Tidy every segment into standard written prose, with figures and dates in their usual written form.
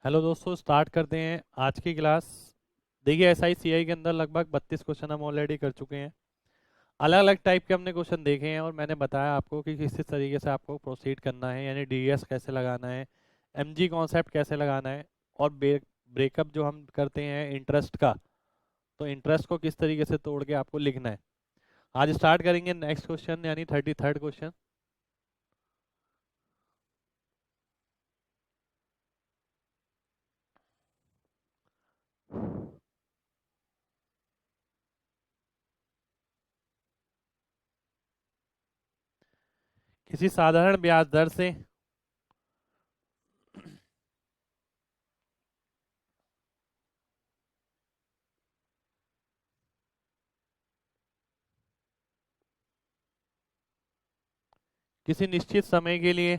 Hello दोस्तों, start करते हैं आज की क्लास। देखिए, SICI के अंदर लगभग 32 क्वेश्चन हम ऑलरेडी कर चुके हैं। अलग अलग टाइप के हमने क्वेश्चन देखे हैं और मैंने बताया आपको कि किस किस तरीके से आपको प्रोसीड करना है, यानी DES कैसे लगाना है, MG कॉन्सेप्ट कैसे लगाना है, और ब्रेकअप जो हम करते हैं इंटरेस्ट का, तो इंटरेस्ट को किस तरीके से तोड़ के आपको लिखना है। आज स्टार्ट करेंगे नेक्स्ट क्वेश्चन यानी 33rd क्वेश्चन। किसी साधारण ब्याज दर से किसी निश्चित समय के लिए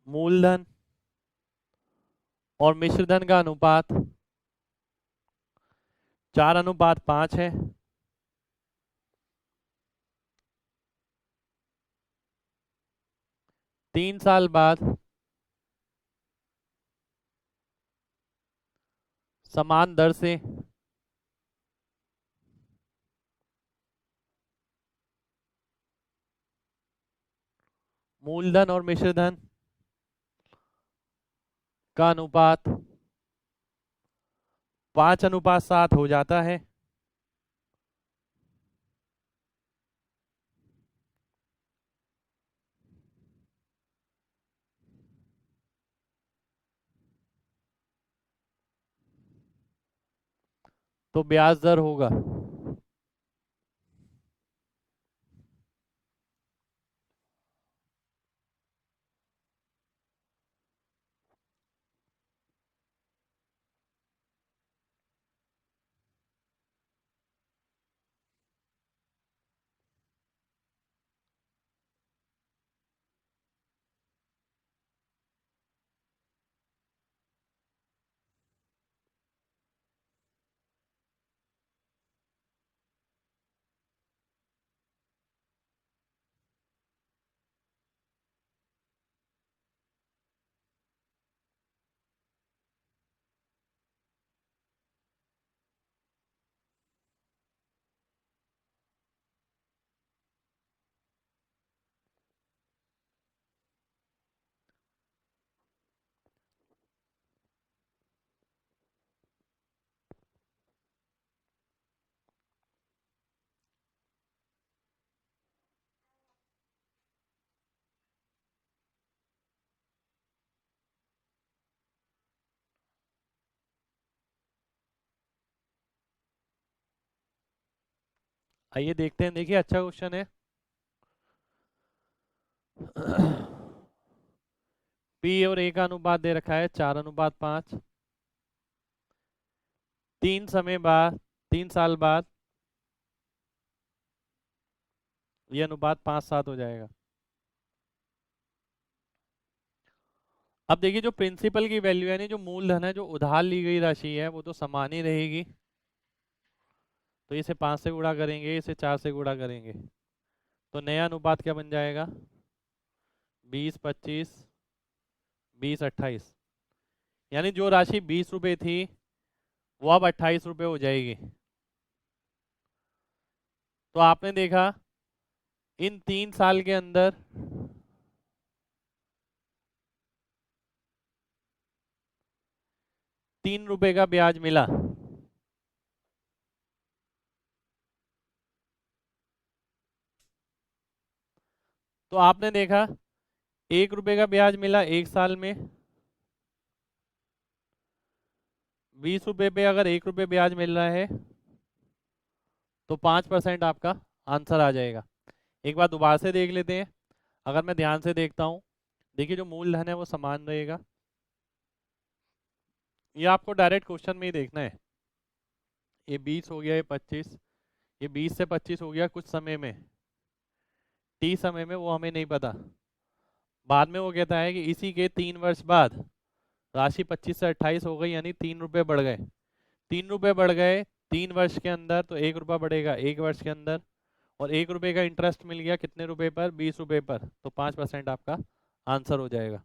मूलधन और मिश्रधन का अनुपात 4:5 है। 3 साल बाद समान दर से मूलधन और मिश्रधन का अनुपात 5:7 हो जाता है। तो ब्याज दर होगा। आइए देखते हैं। देखिए, अच्छा क्वेश्चन है। P और A का अनुपात दे रखा है 4:5। 3 साल बाद ये अनुपात 5:7 हो जाएगा। अब देखिए, जो प्रिंसिपल की वैल्यू यानी जो मूलधन है, जो उधार ली गई राशि है, वो तो समान ही रहेगी। तो इसे 5 से गुणा करेंगे, इसे 4 से गुणा करेंगे, तो नया अनुपात क्या बन जाएगा? 20-25, 20-28। यानी जो राशि 20 रुपये थी वो अब 28 रुपये हो जाएगी। तो आपने देखा इन 3 साल के अंदर 3 रुपए का ब्याज मिला। तो आपने देखा 1 रुपए का ब्याज मिला 1 साल में। 20 रुपए पे अगर 1 रुपए ब्याज मिल रहा है तो 5% आपका आंसर आ जाएगा। एक बार दोबारा से देख लेते हैं। अगर मैं ध्यान से देखता हूँ, देखिए जो मूलधन है वो समान रहेगा। ये आपको डायरेक्ट क्वेश्चन में ही देखना है। ये 20 हो गया, ये 25, ये 20 से 25 हो गया कुछ समय में, T समय में, वो हमें नहीं पता। बाद में वो कहता है कि इसी के 3 वर्ष बाद राशि 25 से 28 हो गई, यानी 3 रुपए बढ़ गए। 3 रुपए बढ़ गए 3 वर्ष के अंदर, तो 1 रुपया बढ़ेगा 1 वर्ष के अंदर। और 1 रुपए का इंटरेस्ट मिल गया कितने रुपए पर, 20 रुपए पर, तो 5% आपका आंसर हो जाएगा।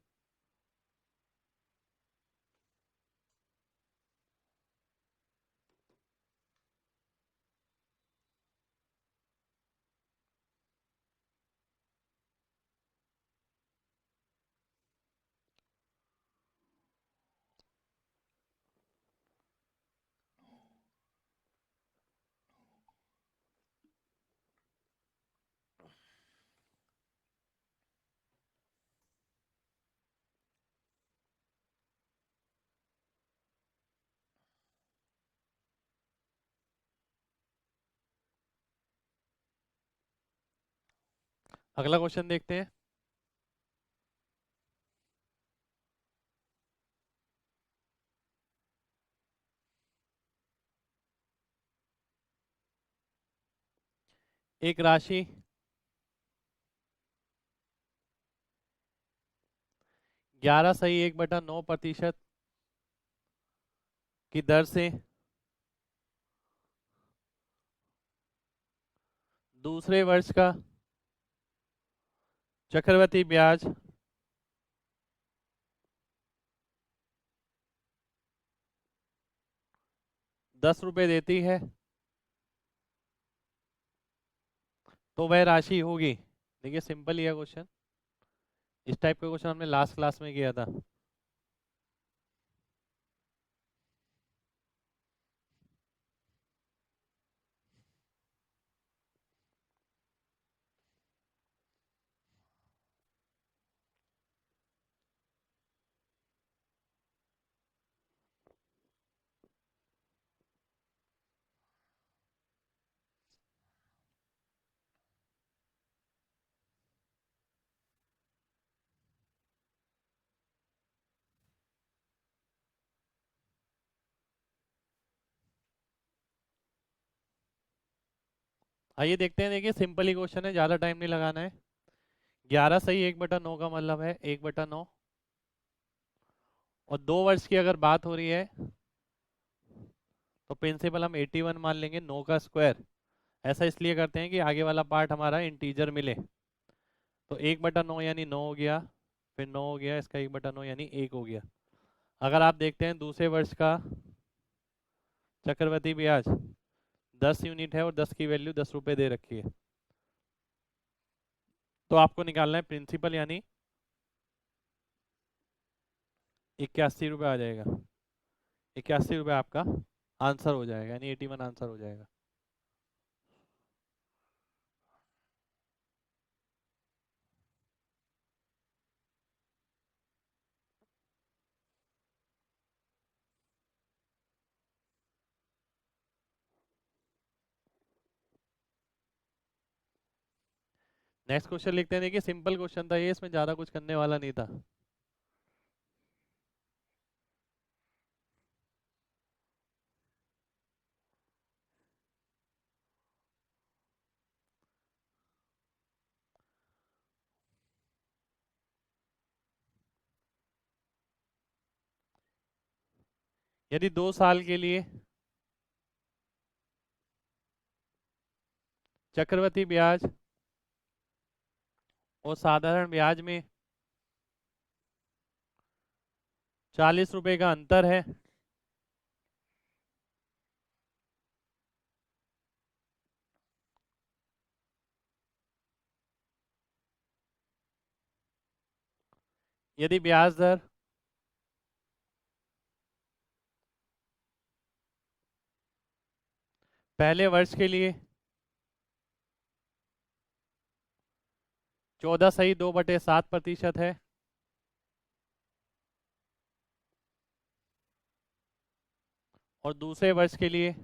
अगला क्वेश्चन देखते हैं। एक राशि 11 सही 1/9% की दर से दूसरे वर्ष का चक्रवृद्धि ब्याज 10 रुपए देती है, तो वह राशि होगी। देखिए सिंपल ही है क्वेश्चन। इस टाइप का क्वेश्चन हमने लास्ट क्लास में किया था। आइए देखते हैं। देखिए सिंपल ही क्वेश्चन है, ज़्यादा टाइम नहीं लगाना है। 11 सही 1/9 का मतलब है 1/9, और 2 वर्ष की अगर बात हो रही है तो प्रिंसिपल हम 81 मान लेंगे, 9 का स्क्वायर। ऐसा इसलिए करते हैं कि आगे वाला पार्ट हमारा इंटीजर मिले। तो 1/9 यानी 9 हो गया, फिर 9 हो गया, इसका 1/9 यानी 1 हो गया। अगर आप देखते हैं दूसरे वर्ष का चक्रवृद्धि ब्याज 10 यूनिट है और 10 की वैल्यू 10 रुपए दे रखी है, तो आपको निकालना है प्रिंसिपल, यानी 81 रुपये आ जाएगा। 81 रुपये आपका आंसर हो जाएगा, यानी 81 आंसर हो जाएगा। नेक्स्ट क्वेश्चन लिखते हैं। देखिए सिंपल क्वेश्चन था ये, इसमें ज़्यादा कुछ करने वाला नहीं था। यदि 2 साल के लिए चक्रवृद्धि ब्याज और साधारण ब्याज में 40 रुपए का अंतर है, यदि ब्याज दर पहले वर्ष के लिए 14 सही 2/7% है, और दूसरे वर्ष के लिए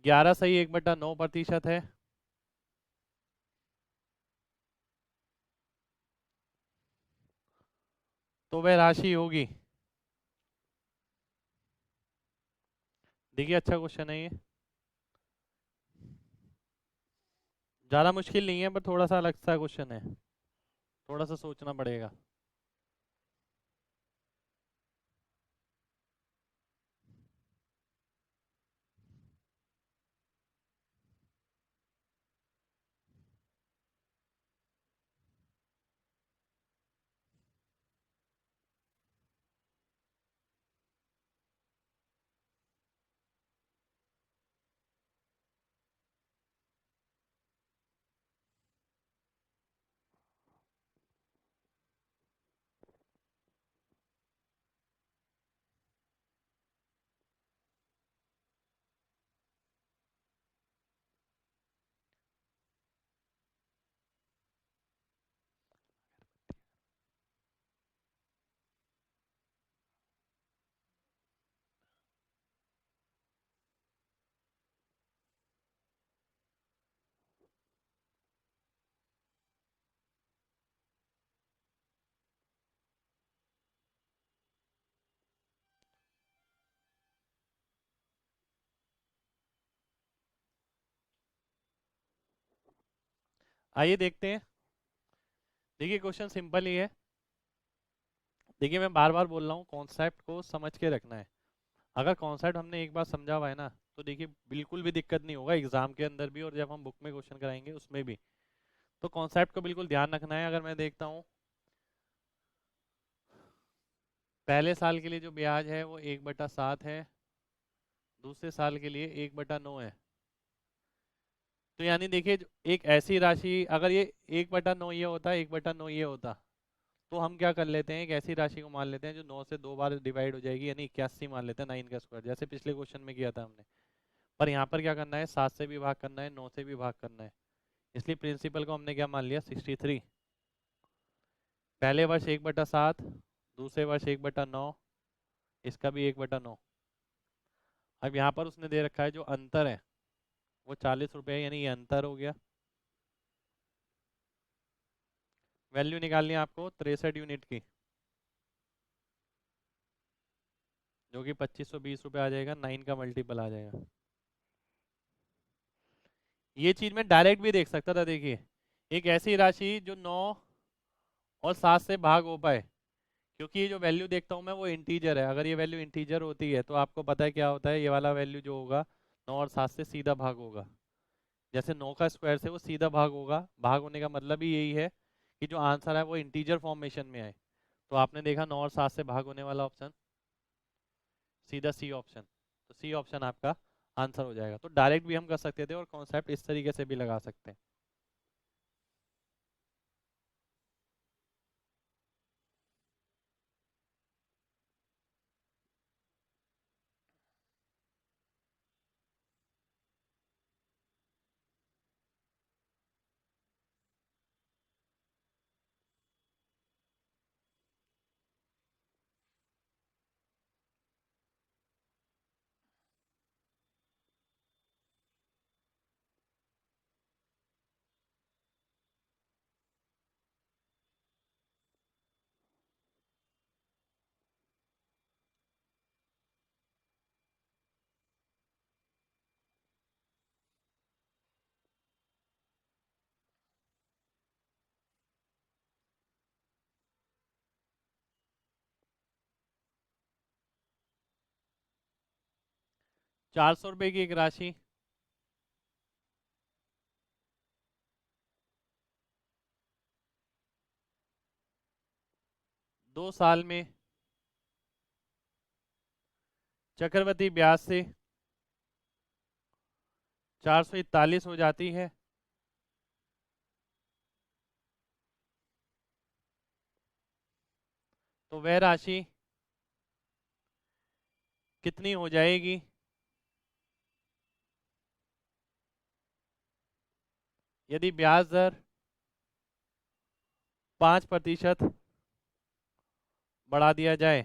11 सही 1/9% है, तो वह राशि होगी। देखिए अच्छा क्वेश्चन है ये, ज़्यादा मुश्किल नहीं है, पर थोड़ा सा अलग सा क्वेश्चन है, थोड़ा सा सोचना पड़ेगा। आइए देखते हैं। देखिए क्वेश्चन सिंपल ही है। देखिए मैं बार बार बोल रहा हूँ, कॉन्सेप्ट को समझ के रखना है। अगर कॉन्सेप्ट हमने एक बार समझा हुआ है ना, तो देखिए बिल्कुल भी दिक्कत नहीं होगा एग्जाम के अंदर भी, और जब हम बुक में क्वेश्चन कराएंगे उसमें भी। तो कॉन्सेप्ट को बिल्कुल ध्यान रखना है। अगर मैं देखता हूँ पहले साल के लिए जो ब्याज है वो 1/7 है, दूसरे साल के लिए 1/9 है। तो यानी देखिए एक ऐसी राशि, अगर ये 1/9 ये होता, 1/9 ये होता, तो हम क्या कर लेते हैं, एक ऐसी राशि को मान लेते हैं जो 9 से 2 बार डिवाइड हो जाएगी, यानी 81 मान लेते हैं, 9 का स्क्वायर, जैसे पिछले क्वेश्चन में किया था हमने। पर यहाँ पर क्या करना है, 7 से भी भाग करना है, 9 से भी भाग करना है। इसलिए प्रिंसिपल को हमने क्या मान लिया, 63। पहले वर्ष 1/7, दूसरे वर्ष 1/9, इसका भी 1/9। अब यहाँ पर उसने दे रखा है जो अंतर है वो 40 रुपये है, यानी ये अंतर हो गया। वैल्यू निकालनी है आपको 63 यूनिट की, जो कि 2520 रुपये आ जाएगा, 9 का मल्टीपल आ जाएगा। ये चीज मैं डायरेक्ट भी देख सकता था। देखिए एक ऐसी राशि जो 9 और 7 से भाग हो पाए, क्योंकि ये जो वैल्यू देखता हूँ मैं वो इंटीजर है। अगर ये वैल्यू इंटीजर होती है तो आपको पता है क्या होता है, ये वाला वैल्यू जो होगा 9 और 7 से सीधा भाग होगा। जैसे 9 का स्क्वायर से वो सीधा भाग होगा, भाग होने का मतलब ही यही है कि जो आंसर है वो इंटीजर फॉर्मेशन में आए। तो आपने देखा 9 और 7 से भाग होने वाला ऑप्शन सीधा सी ऑप्शन, तो सी ऑप्शन आपका आंसर हो जाएगा। तो डायरेक्ट भी हम कर सकते थे और कॉन्सेप्ट इस तरीके से भी लगा सकते हैं। ₹400 की एक राशि 2 साल में चक्रवृद्धि ब्याज से 441 हो जाती है, तो वह राशि कितनी हो जाएगी। यदि ब्याज दर 5% बढ़ा दिया जाए।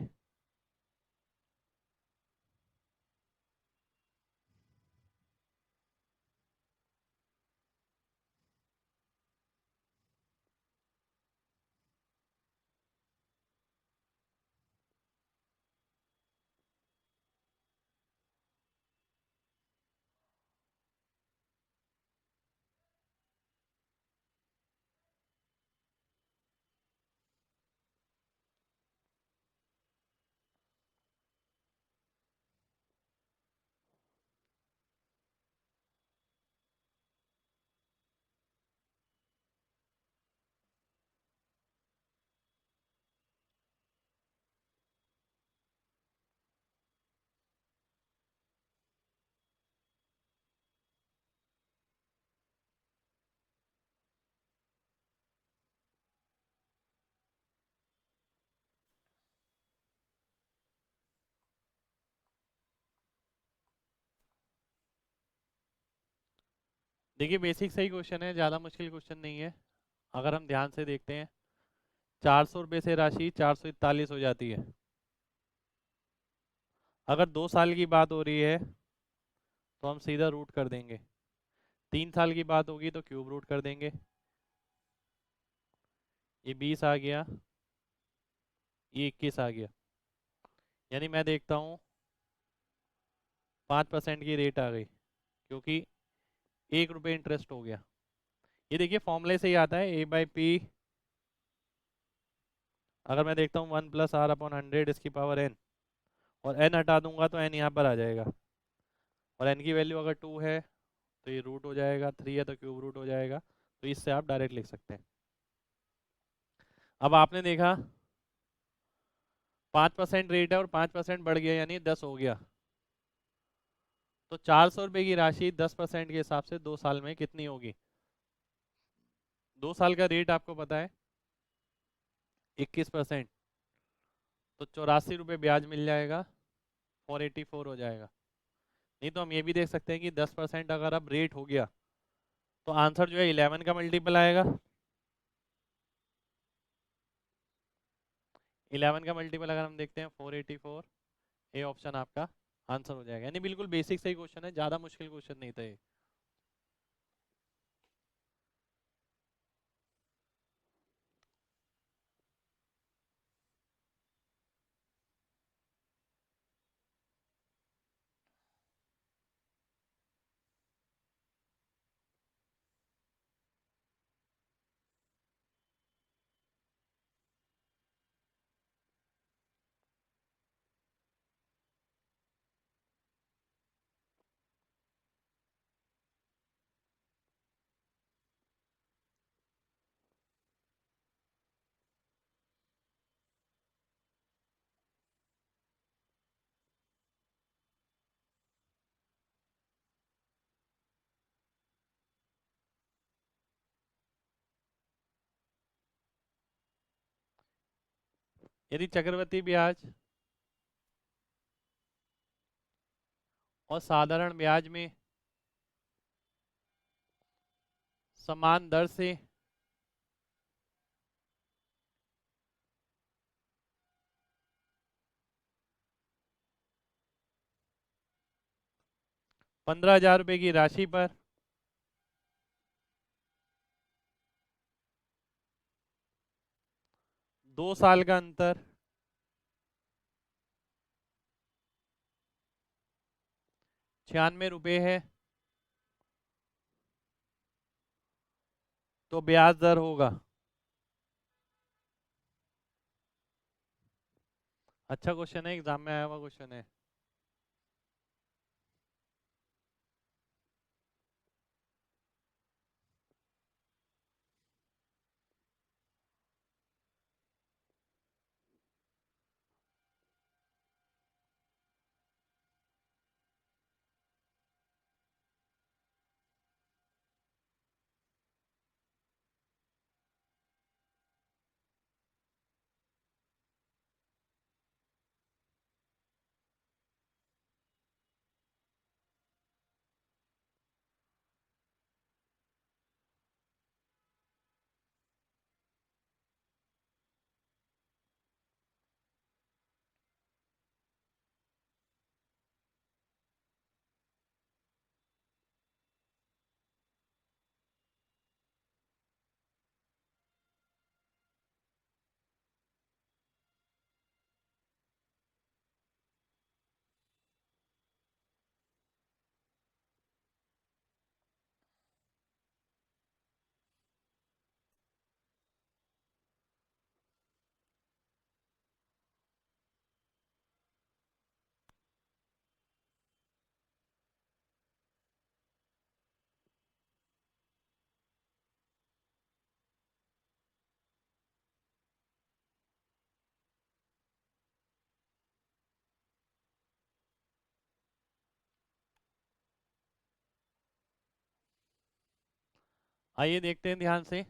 देखिए बेसिक सही क्वेश्चन है, ज़्यादा मुश्किल क्वेश्चन नहीं है। अगर हम ध्यान से देखते हैं, 400 रुपये से राशि 441 हो जाती है। अगर 2 साल की बात हो रही है तो हम सीधा रूट कर देंगे, 3 साल की बात होगी तो क्यूब रूट कर देंगे। ये 20 आ गया, ये 21 आ गया। यानी मैं देखता हूँ 5% की रेट आ गई, क्योंकि 1 रुपये इंटरेस्ट हो गया। ये देखिए फॉर्मूले से ही आता है, A/P, अगर मैं देखता हूँ 1+R/100 इसकी पावर n, और n हटा दूंगा तो n यहाँ पर आ जाएगा, और n की वैल्यू अगर 2 है तो ये रूट हो जाएगा, 3 है तो क्यूब रूट हो जाएगा। तो इससे आप डायरेक्ट लिख सकते हैं। अब आपने देखा 5% रेट है और 5% बढ़ गया यानी 10 हो गया, तो 400 रुपये की राशि 10% के हिसाब से 2 साल में कितनी होगी? 2 साल का रेट आपको पता है 21%, तो 84 रुपये ब्याज मिल जाएगा, 484 हो जाएगा। नहीं तो हम ये भी देख सकते हैं कि 10% अगर अब रेट हो गया तो आंसर जो है 11 का मल्टीपल आएगा। 11 का मल्टीपल अगर हम देखते हैं 484, ए ऑप्शन आपका आंसर हो जाएगा। यानी बिल्कुल बेसिक सही क्वेश्चन है, ज़्यादा मुश्किल क्वेश्चन नहीं था ये। यदि चक्रवृद्धि ब्याज और साधारण ब्याज में समान दर से 15,000 रुपये की राशि पर 2 साल का अंतर 96 रुपये है, तो ब्याज दर होगा। अच्छा क्वेश्चन है, एग्जाम में आया हुआ क्वेश्चन है। आइए देखते हैं ध्यान से।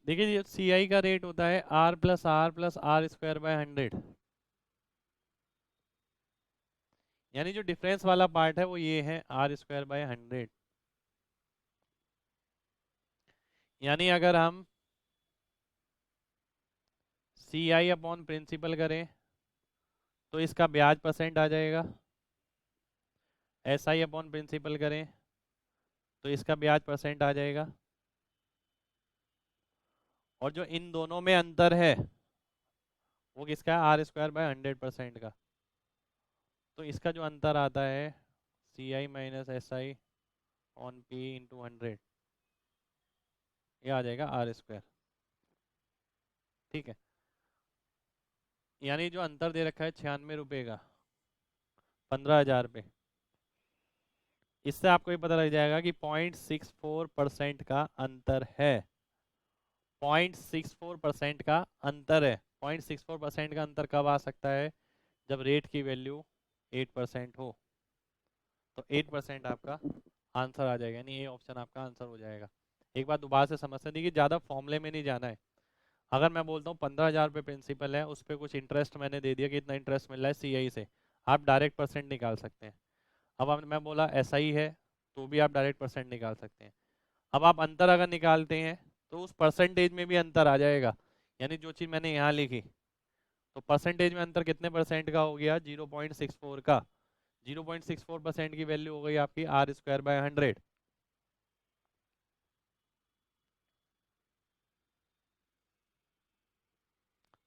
देखिए CI का रेट होता है R+R+R² / 100, यानी जो डिफरेंस वाला पार्ट है वो ये है R²/100। यानी अगर हम CI/प्रिंसिपल करें तो इसका ब्याज परसेंट आ जाएगा, SI/प्रिंसिपल करें तो इसका ब्याज परसेंट आ जाएगा, और जो इन दोनों में अंतर है वो किसका है? R² / 100% का। तो इसका जो अंतर आता है CI - SI on P into 100, ये आ जाएगा आर स्क्वायर। ठीक है, यानी जो अंतर दे रखा है 96 रुपये का, 15,000 पे, इससे आपको ये पता लग जाएगा कि 0.64% का अंतर है। 0.64% का अंतर है। 0.64% का अंतर कब आ सकता है? जब रेट की वैल्यू 8% हो, तो 8% आपका आंसर आ जाएगा, यानी ये ऑप्शन आपका आंसर हो जाएगा। एक बात दोबारा से समझते देखिए, ज़्यादा फॉर्मूले में नहीं जाना है। अगर मैं बोलता हूँ 15,000 रुपये प्रिंसिपल है, उस पर कुछ इंटरेस्ट मैंने दे दिया कि इतना इंटरेस्ट मिल रहा है सीआई से, आप डायरेक्ट परसेंट निकाल सकते हैं। अब मैं बोला एसआई है, तो भी आप डायरेक्ट परसेंट निकाल सकते हैं। अब आप अंतर अगर निकालते हैं तो उस परसेंटेज में भी अंतर आ जाएगा, यानी जो चीज़ मैंने यहाँ लिखी, तो परसेंटेज में अंतर कितने परसेंट का हो गया? 0.64 का। 0.64% की वैल्यू हो गई आपकी आर स्क्वायर बाय 100।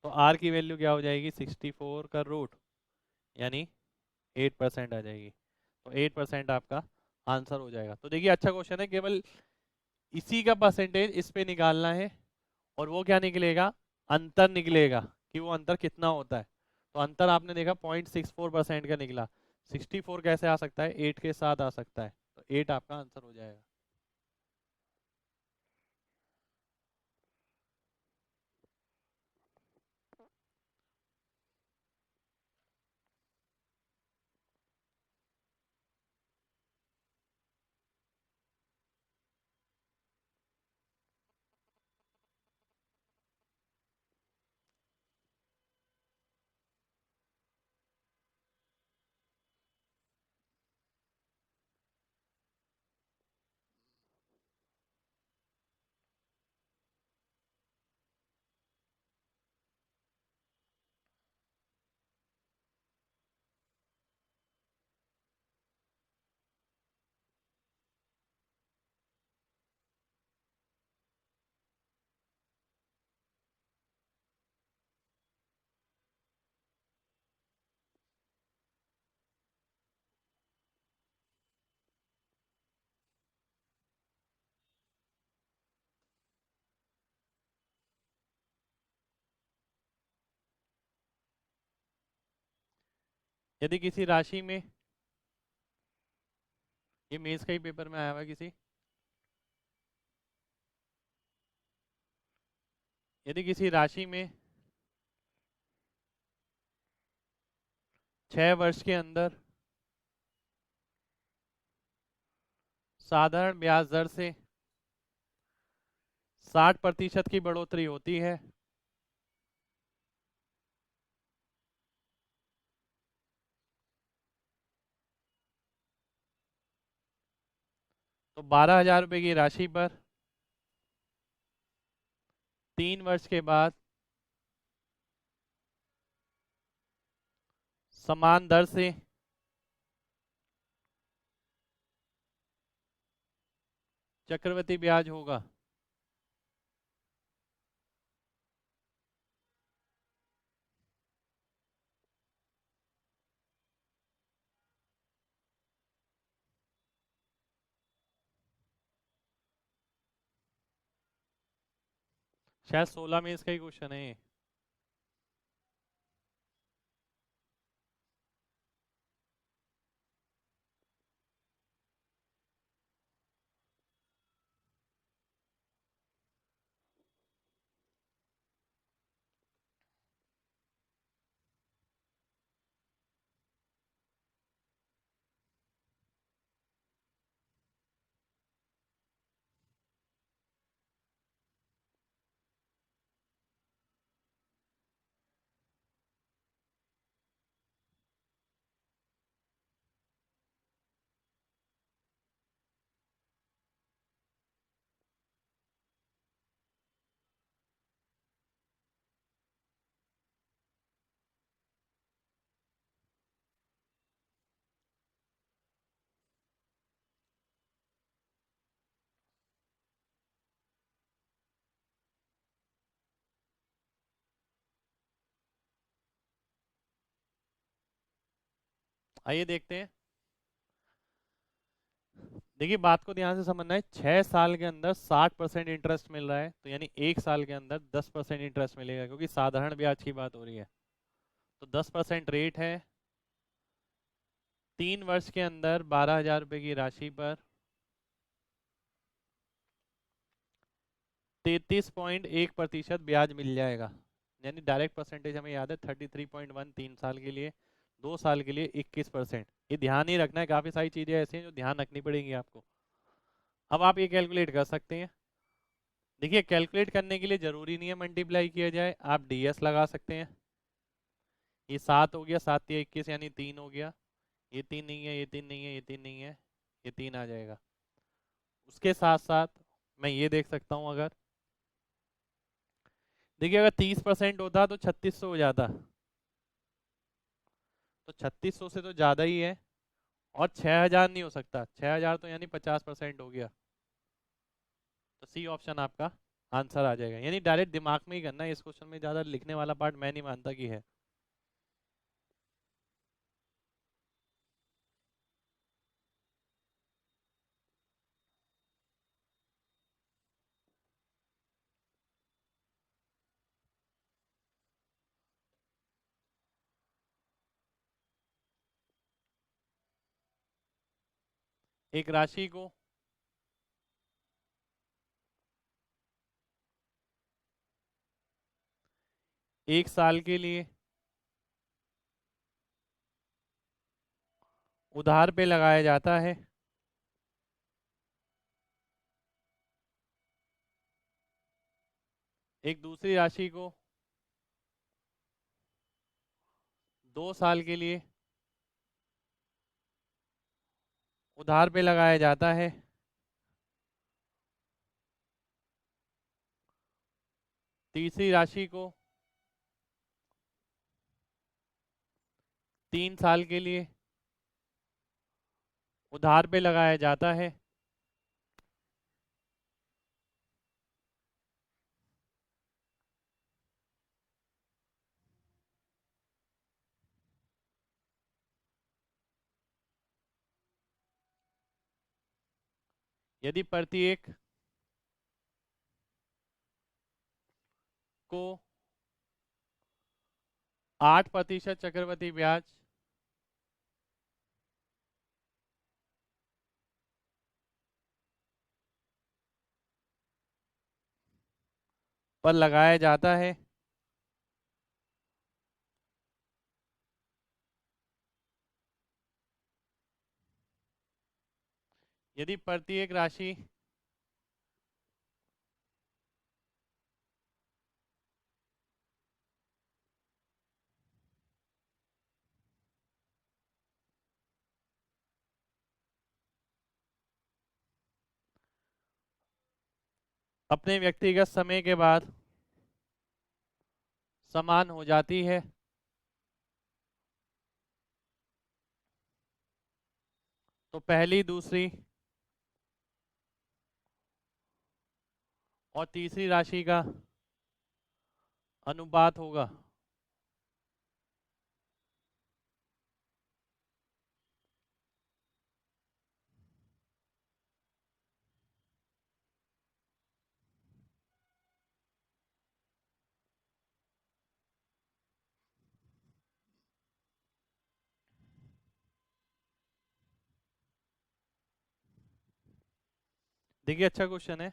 तो आर की वैल्यू क्या हो जाएगी? 64 का रूट, यानी 8% आ जाएगी। तो 8% आपका आंसर हो जाएगा। तो देखिए अच्छा क्वेश्चन है, केवल इसी का परसेंटेज इस पे निकालना है, और वो क्या निकलेगा? अंतर निकलेगा कि वो अंतर कितना होता है। तो अंतर आपने देखा 0.64% का निकला। 64 कैसे आ सकता है? 8 के साथ आ सकता है, तो 8 आपका आंसर हो जाएगा। यदि किसी राशि में, ये मेंस का ही पेपर में आया हुआ है किसी, यदि किसी राशि में 6 वर्ष के अंदर साधारण ब्याज दर से 60% की बढ़ोतरी होती है, तो 12,000 रुपये की राशि पर 3 वर्ष के बाद समान दर से चक्रवृद्धि ब्याज होगा। शायद 16 में इसका ही क्वेश्चन है ये। आइए देखते हैं। देखिए बात को ध्यान से समझना है, 6 साल के अंदर 60% इंटरेस्ट मिल रहा है, तो यानी 1 साल के अंदर 10% इंटरेस्ट मिलेगा, क्योंकि साधारण ब्याज की बात हो रही है। तो 10% रेट है, 3 वर्ष के अंदर 12,000 रुपये की राशि पर 33.1% ब्याज मिल जाएगा। यानी डायरेक्ट परसेंटेज हमें याद है 33.1 3 साल के लिए, 2 साल के लिए 21%। ये ध्यान ही रखना है, काफ़ी सारी चीज़ें ऐसी हैं जो ध्यान रखनी पड़ेंगी आपको। अब आप ये कैलकुलेट कर सकते हैं। देखिए कैलकुलेट करने के लिए ज़रूरी नहीं है मल्टीप्लाई किया जाए, आप डीएस लगा सकते हैं। ये 7 हो गया, 7 या 21 यानी 3 हो गया। ये 3 नहीं है, ये 3 नहीं है, ये 3 नहीं है, ये 3 आ जाएगा। उसके साथ साथ मैं ये देख सकता हूँ, अगर देखिए अगर 30% होता तो 3600 हो जाता, तो 3600 से तो ज़्यादा ही है। और 6000 नहीं हो सकता, 6000 तो यानी 50% हो गया। तो सी ऑप्शन आपका आंसर आ जाएगा। यानी डायरेक्ट दिमाग में ही करना है, इस क्वेश्चन में ज़्यादा लिखने वाला पार्ट मैं नहीं मानता कि है। एक राशि को 1 साल के लिए उधार पे लगाया जाता है, एक दूसरी राशि को 2 साल के लिए उधार पे लगाया जाता है, तीसरी राशि को 3 साल के लिए उधार पे लगाया जाता है, यदि प्रत्येक को 8% चक्रवृद्धि ब्याज पर लगाया जाता है, यदि प्रत्येक राशि अपने व्यक्तिगत समय के बाद समान हो जाती है, तो पहली, दूसरी और तीसरी राशि का अनुपात होगा। देखिए अच्छा क्वेश्चन है।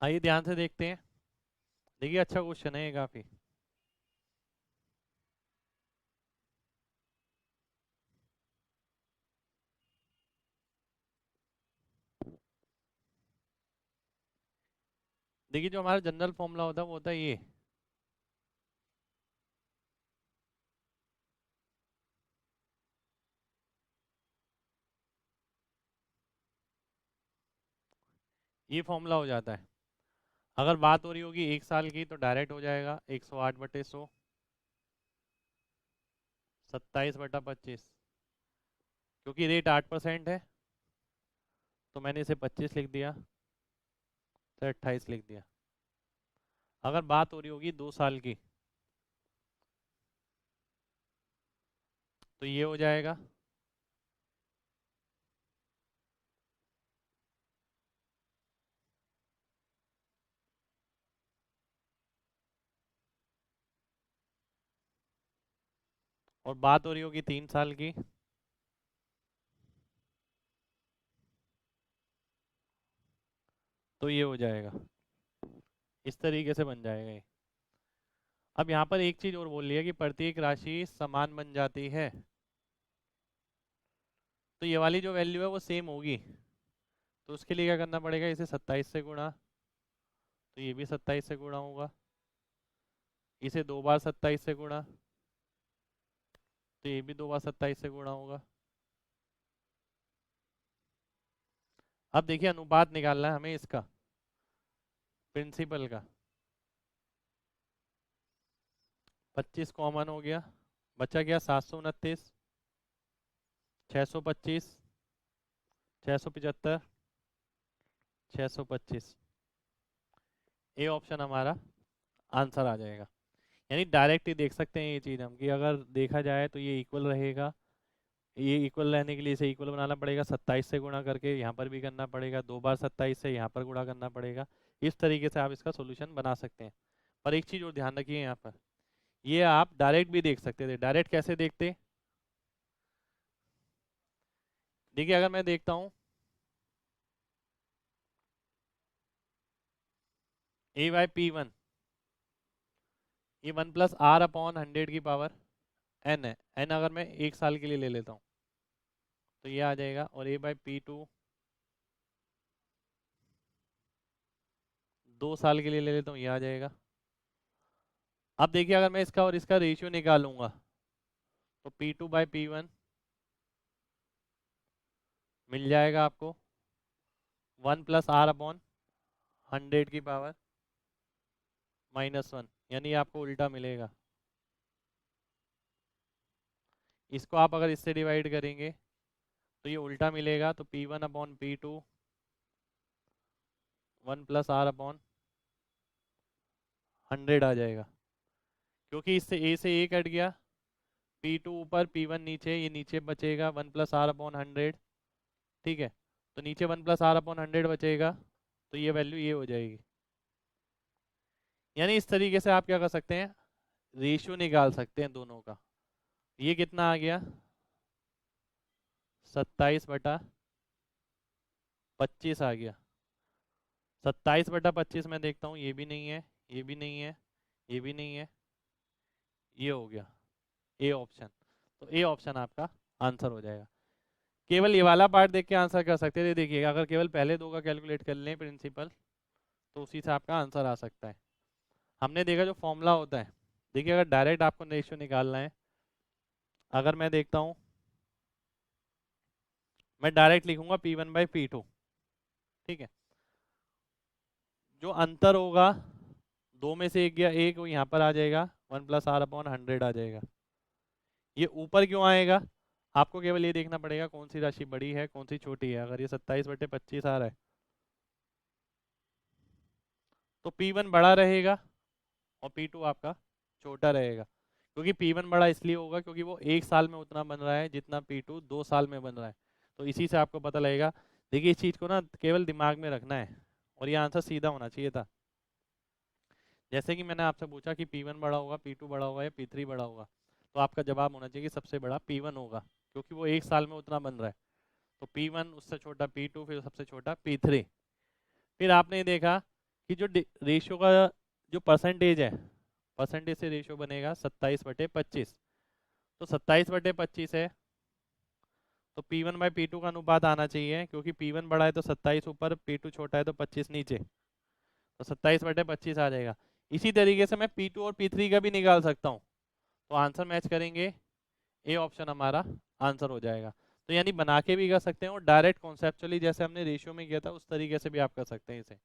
आइए ध्यान से देखते हैं। देखिए अच्छा क्वेश्चन है ये काफी। देखिए जो हमारा जनरल फॉर्मूला होता है वो होता है ये फॉर्मूला हो जाता है। अगर बात हो रही होगी 1 साल की तो डायरेक्ट हो जाएगा 108/100, 27/25। क्योंकि रेट 8% है तो मैंने इसे 25 लिख दिया, तो 28 लिख दिया। अगर बात हो रही होगी 2 साल की तो ये हो जाएगा, और बात हो रही होगी 3 साल की तो ये हो जाएगा। इस तरीके से बन जाएगा ये। अब यहाँ पर एक चीज और बोल लिया कि प्रत्येक राशि समान बन जाती है, तो ये वाली जो वैल्यू है वो सेम होगी। तो उसके लिए क्या करना पड़ेगा, इसे 27 से गुणा, तो ये भी 27 से गुणा होगा। इसे 2 बार 27 से गुणा, तो ये भी 2 बार 27 से गुणा होगा। अब देखिए अनुपात निकालना है हमें इसका, प्रिंसिपल का। 25 कॉमन हो गया, बचा गया 729, 625, 675, 625। ए ऑप्शन हमारा आंसर आ जाएगा। यानी डायरेक्ट ही देख सकते हैं ये चीज़ हम, कि अगर देखा जाए तो ये इक्वल रहेगा। ये इक्वल रहने के लिए इसे इक्वल बनाना पड़ेगा, 27 से गुणा करके यहाँ पर भी करना पड़ेगा, 2 बार 27 से यहाँ पर गुणा करना पड़ेगा। इस तरीके से आप इसका सोल्यूशन बना सकते हैं। पर एक चीज़ और ध्यान रखिए यहाँ पर, ये आप डायरेक्ट भी देख सकते थे। डायरेक्ट कैसे देखते, देखिए अगर मैं देखता हूँ A/P1, ये 1+R/100 n है। n अगर मैं 1 साल के लिए ले लेता हूँ तो ये आ जाएगा, और A/P2 2 साल के लिए ले लेता हूँ, ये आ जाएगा। अब देखिए अगर मैं इसका और इसका रेशियो निकालूंगा तो P2/P1 मिल जाएगा आपको 1+R/100 यानी आपको उल्टा मिलेगा। इसको आप अगर इससे डिवाइड करेंगे तो ये उल्टा मिलेगा, तो P1/P2 1+R/100 आ जाएगा। क्योंकि इससे ए से ए कट गया, P2 ऊपर P1 नीचे, ये नीचे बचेगा 1+R/100। ठीक है, तो नीचे 1+R/100 बचेगा, तो ये वैल्यू ये हो जाएगी। यानी इस तरीके से आप क्या कर सकते हैं, रेशियो निकाल सकते हैं दोनों का। ये कितना आ गया, 27/25 आ गया। 27/25 में देखता हूँ, ये भी नहीं है, ये भी नहीं है, ये भी नहीं है, ये हो गया ए ऑप्शन। तो ए ऑप्शन आपका आंसर हो जाएगा। केवल ये वाला पार्ट देख के आंसर कर सकते थे। देखिएगा अगर केवल पहले दो का कैलकुलेट कर लें प्रिंसिपल, तो उसी से आपका आंसर आ सकता है। हमने देखा जो फॉर्मूला होता है, देखिए अगर डायरेक्ट आपको रेशियो निकालना है, अगर मैं देखता हूँ, मैं डायरेक्ट लिखूंगा P1/P2। ठीक है, जो अंतर होगा दो में से एक गया, एक वो यहाँ पर आ जाएगा, 1+R/100 आ जाएगा। ये ऊपर क्यों आएगा, आपको केवल ये देखना पड़ेगा कौन सी राशि बड़ी है कौन सी छोटी है। अगर ये 27/25 आ रहा है तो P1 बड़ा रहेगा और P2 आपका छोटा रहेगा। क्योंकि P1 बड़ा इसलिए होगा क्योंकि वो 1 साल में उतना बन रहा है जितना P2 2 साल में बन रहा है। तो इसी से आपको पता लगेगा। देखिए इस चीज़ को ना केवल दिमाग में रखना है, और ये आंसर सीधा होना चाहिए था। जैसे कि मैंने आपसे पूछा कि P1 बड़ा होगा, P2 बड़ा होगा या P3 बड़ा होगा, तो आपका जवाब होना चाहिए कि सबसे बड़ा P1 होगा, क्योंकि वो 1 साल में उतना बन रहा है। तो P1, उससे छोटा P2, फिर सबसे छोटा P3। फिर आपने देखा कि जो रेशियो का जो परसेंटेज है, परसेंटेज से रेशियो बनेगा 27/25। तो 27/25 है, तो P1/P2 का अनुपात आना चाहिए, क्योंकि P1 बड़ा है तो 27 ऊपर, P2 छोटा है तो 25 नीचे, तो 27/25 आ जाएगा। इसी तरीके से मैं P2 और P3 का भी निकाल सकता हूँ, तो आंसर मैच करेंगे, ए ऑप्शन हमारा आंसर हो जाएगा। तो यानी बना के भी कर सकते हैं और डायरेक्ट कॉन्सेप्चुअली जैसे हमने रेशियो में किया था उस तरीके से भी आप कर सकते हैं इसे।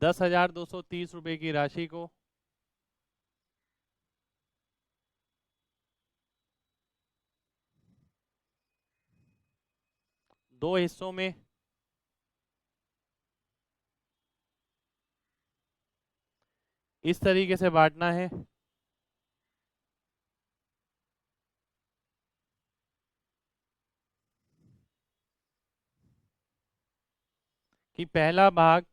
10,230 रुपये की राशि को दो हिस्सों में इस तरीके से बांटना है कि पहला भाग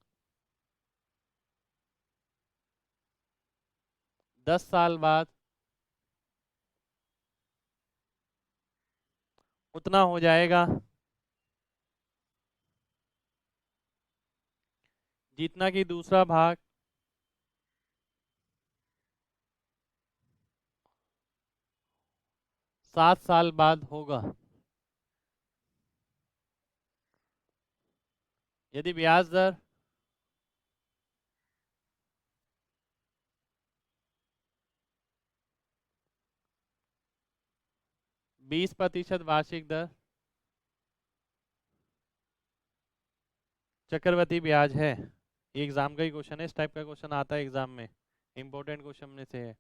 10 साल बाद उतना हो जाएगा जितना कि दूसरा भाग 7 साल बाद होगा। यदि ब्याज दर 20% वार्षिक दर चक्रवृद्धि ब्याज है। ये एग्जाम का ही क्वेश्चन है, इस टाइप का क्वेश्चन आता है एग्जाम में, इंपॉर्टेंट क्वेश्चन में से है।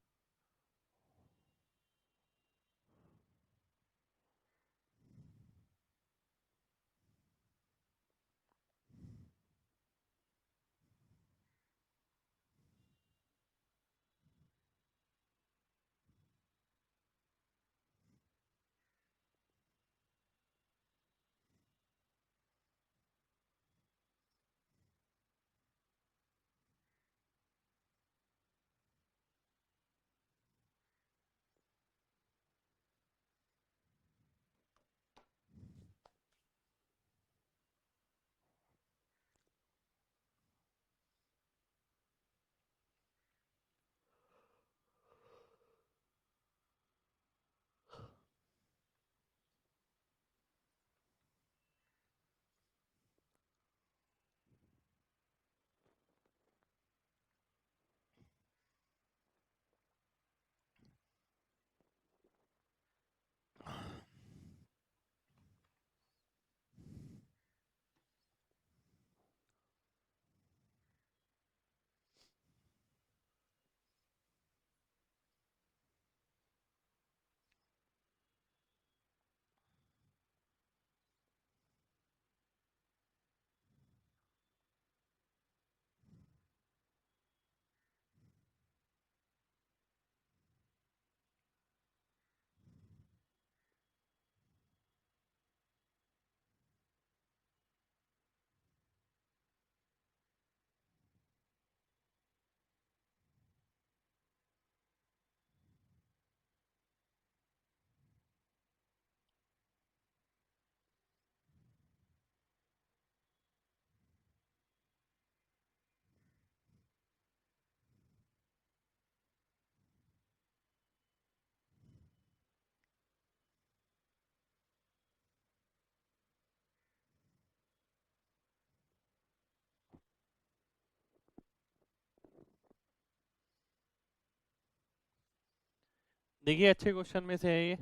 देखिए अच्छे क्वेश्चन में से है ये,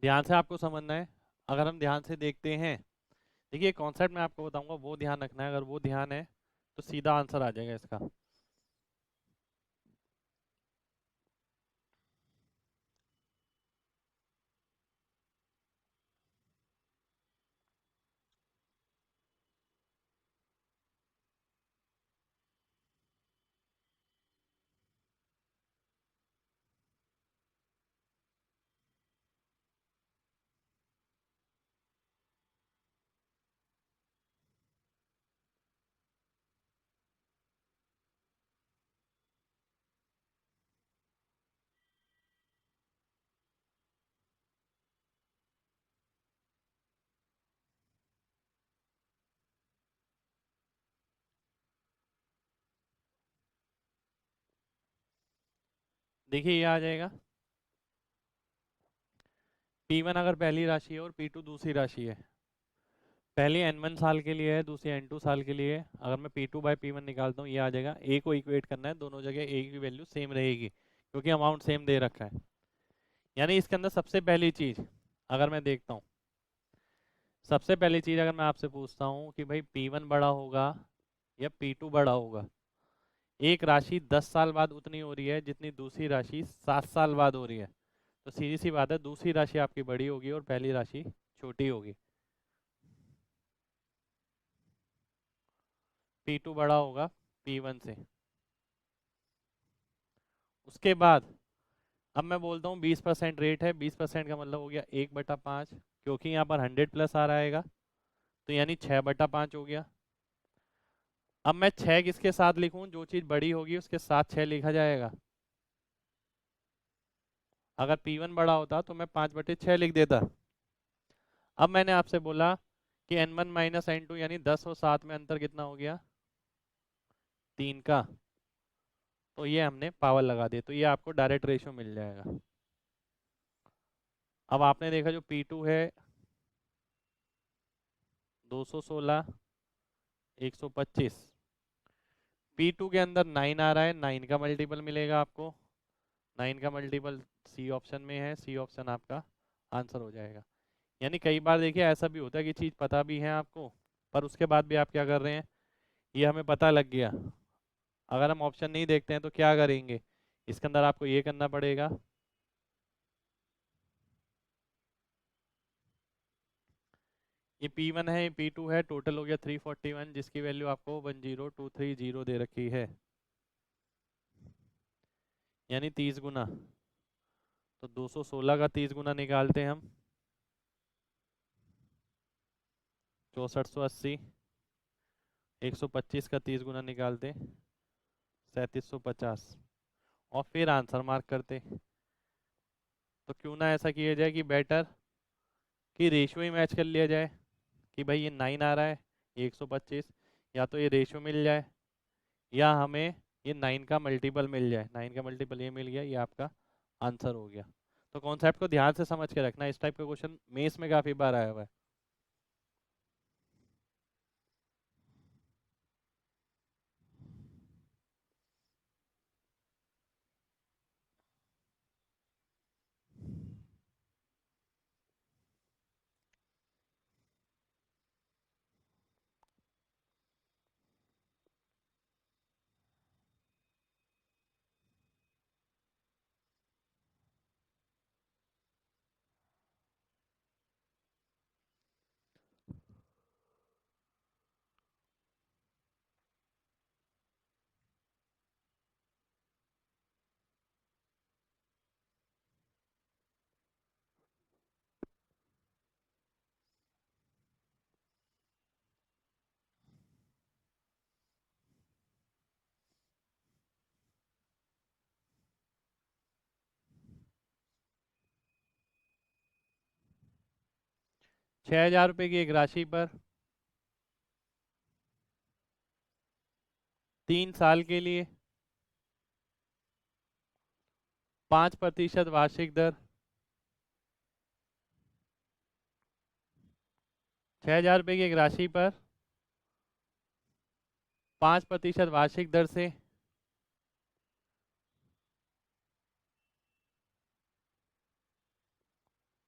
ध्यान से आपको समझना है। अगर हम ध्यान से देखते हैं, देखिए कॉन्सेप्ट मैं आपको बताऊंगा, वो ध्यान रखना है। अगर वो ध्यान है तो सीधा आंसर आ जाएगा इसका। देखिए ये आ जाएगा, P1 अगर पहली राशि है और P2 दूसरी राशि है, पहली N1 साल के लिए है, दूसरी N2 साल के लिए है। अगर मैं P2 बाई P1 निकालता हूँ, ये आ जाएगा। A को इक्वेट करना है, दोनों जगह A की वैल्यू सेम रहेगी क्योंकि अमाउंट सेम दे रखा है। यानी इसके अंदर सबसे पहली चीज अगर मैं देखता हूँ, सबसे पहली चीज अगर मैं आपसे पूछता हूँ कि भाई P1 बड़ा होगा या P2 बड़ा होगा, एक राशि 10 साल बाद उतनी हो रही है जितनी दूसरी राशि 7 साल बाद हो रही है, तो सीधी सी बात है दूसरी राशि आपकी बड़ी होगी और पहली राशि छोटी होगी। P2 बड़ा होगा P1 से। उसके बाद अब मैं बोलता हूँ 20% रेट है, 20% का मतलब हो गया 1/5, क्योंकि यहाँ पर 100 प्लस आ रहा है, तो यानी 6/5 हो गया। अब मैं 6 किसके साथ लिखूं, जो चीज़ बड़ी होगी उसके साथ 6 लिखा जाएगा। अगर P1 बड़ा होता तो मैं 5/6 लिख देता। अब मैंने आपसे बोला कि N1 माइनस N2 यानी 10 और 7 में अंतर कितना हो गया, 3 का। तो ये हमने पावर लगा दी, तो ये आपको डायरेक्ट रेशियो मिल जाएगा। अब आपने देखा जो P2 है 216 125, P2 के अंदर 9 आ रहा है, 9 का मल्टीपल मिलेगा आपको। 9 का मल्टीपल सी ऑप्शन में है, सी ऑप्शन आपका आंसर हो जाएगा। यानी कई बार देखिए ऐसा भी होता है कि चीज़ पता भी है आपको, पर उसके बाद भी आप क्या कर रहे हैं, ये हमें पता लग गया, अगर हम ऑप्शन नहीं देखते हैं तो क्या करेंगे, इसके अंदर आपको ये करना पड़ेगा। ये P1 है, ये P2 है, टोटल हो गया 341, जिसकी वैल्यू आपको 10230 दे रखी है, यानी 30 गुना। तो 216 का 30 गुना निकालते हैं हम, 6480। 125 का 30 गुना निकालते, 3750, और फिर आंसर मार्क करते। तो क्यों ना ऐसा किया जाए कि बेटर कि रेशियो ही मैच कर लिया जाए, कि भाई ये 9 आ रहा है, ये 125, या तो ये रेशियो मिल जाए या हमें ये 9 का मल्टीपल मिल जाए। 9 का मल्टीपल ये मिल गया, ये आपका आंसर हो गया। तो कॉन्सेप्ट को ध्यान से समझ के रखना, इस टाइप का क्वेश्चन मेंस में काफ़ी बार आया हुआ है। 6000 रुपये की एक राशि पर 3 साल के लिए 5% वार्षिक दर, 6000 रुपये की एक राशि पर 5% वार्षिक दर से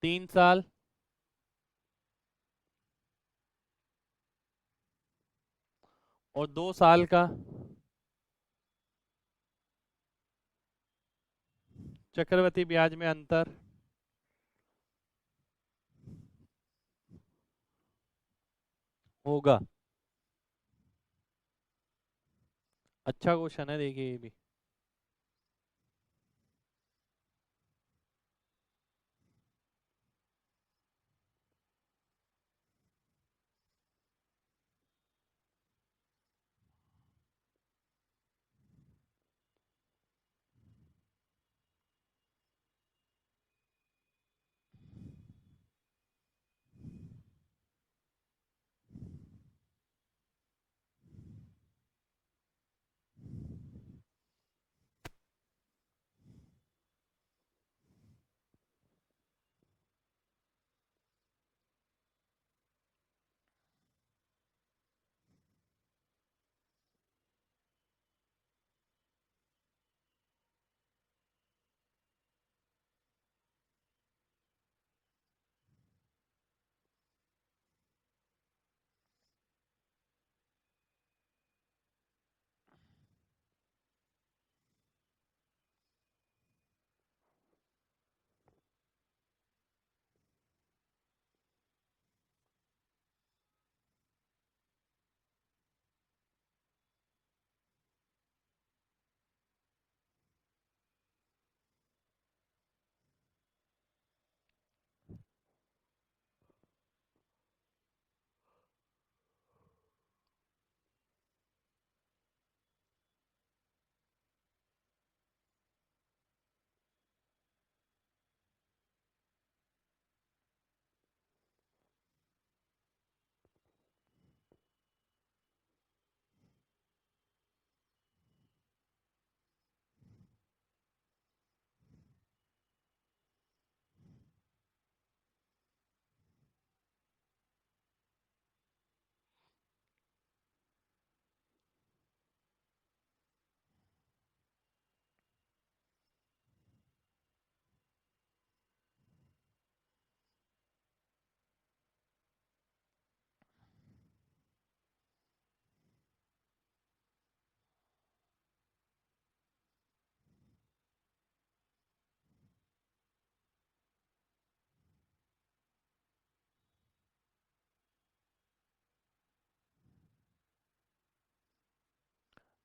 3 साल और 2 साल का चक्रवृद्धि ब्याज में अंतर होगा। अच्छा क्वेश्चन है, देखिए ये भी।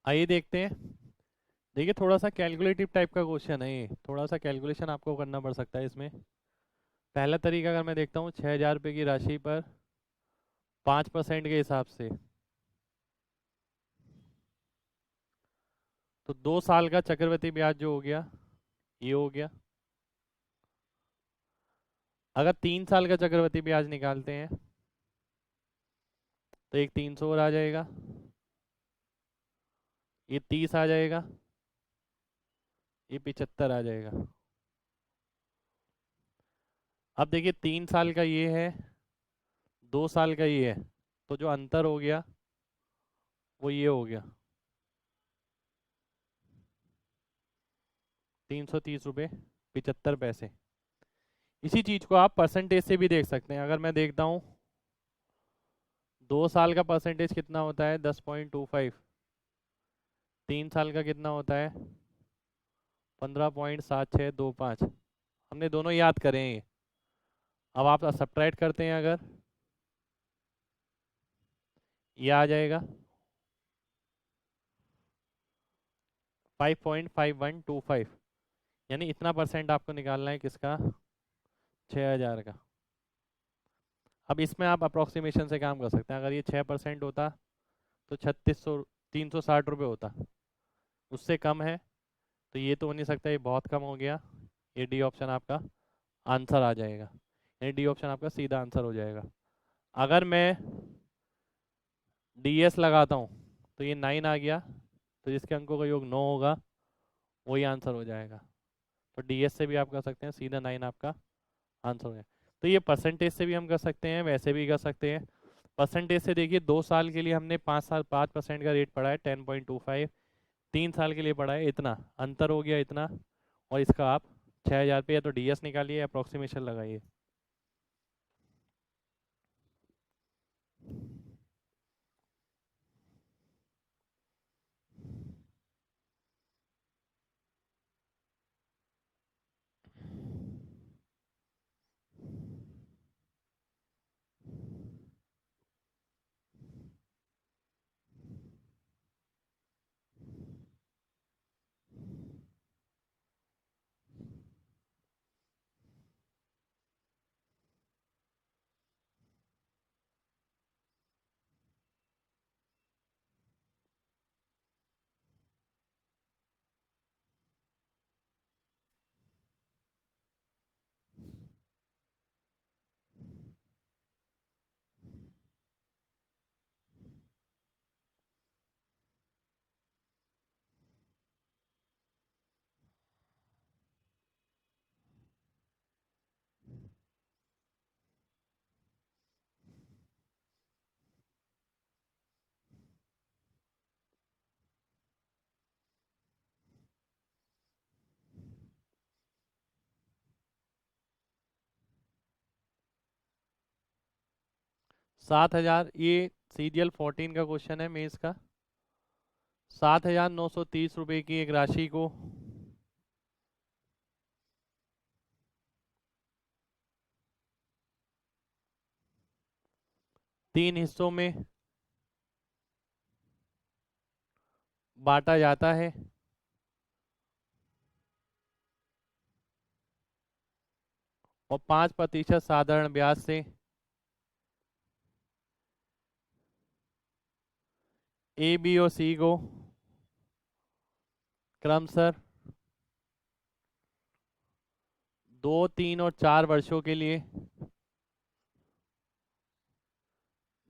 आइए देखते हैं। देखिए थोड़ा सा कैलकुलेटिव टाइप का क्वेश्चन है ये, थोड़ा सा कैलकुलेशन आपको करना पड़ सकता है इसमें। पहला तरीका अगर मैं देखता हूँ, 6,000 रुपये की राशि पर 5% के हिसाब से, तो 2 साल का चक्रवृद्धि ब्याज जो हो गया ये हो गया। अगर 3 साल का चक्रवृद्धि ब्याज निकालते हैं तो एक 300 और आ जाएगा, ये 30 आ जाएगा, ये 75 आ जाएगा। अब देखिए 3 साल का ये है, 2 साल का ये है, तो जो अंतर हो गया वो ये हो गया, 330 रुपये 75 पैसे। इसी चीज को आप परसेंटेज से भी देख सकते हैं। अगर मैं देखता हूँ 2 साल का परसेंटेज कितना होता है, 10.25। 3 साल का कितना होता है, 15.7625। हमने दोनों याद करें ये। अब आप सब्ट्रैक्ट करते हैं, अगर ये आ जाएगा 5.5125, यानी इतना परसेंट आपको निकालना है किसका, 6,000 का। अब इसमें आप अप्रोक्सीमेशन से काम कर सकते हैं। अगर ये 6% होता तो 360 रुपये होता, उससे कम है तो ये तो हो नहीं सकता, ये बहुत कम हो गया। ये डी ऑप्शन आपका आंसर आ जाएगा, यानी डी ऑप्शन आपका सीधा आंसर हो जाएगा। अगर मैं डी एस लगाता हूँ तो ये 9 आ गया, तो जिसके अंकों का योग 9 होगा वही आंसर हो जाएगा। तो डी एस से भी आप कर सकते हैं, सीधा 9 आपका आंसर हो जाएगा। तो ये परसेंटेज से भी हम कर सकते हैं, वैसे भी कर सकते हैं। परसेंटेज से देखिए 2 साल के लिए हमने 5% का रेट पढ़ा है 10.25, 3 साल के लिए पढ़ा है इतना, अंतर हो गया इतना। और इसका आप 6,000 पे या तो डी एस निकालिए या अप्रोक्सीमेशन लगाइए। 7,000, ये सीरियल 14 का क्वेश्चन है मेंस का। 7,930 रुपये की एक राशि को 3 हिस्सों में बांटा जाता है। और 5% साधारण ब्याज से ए, बी और सी को क्रमशः 2, 3 और 4 वर्षों के लिए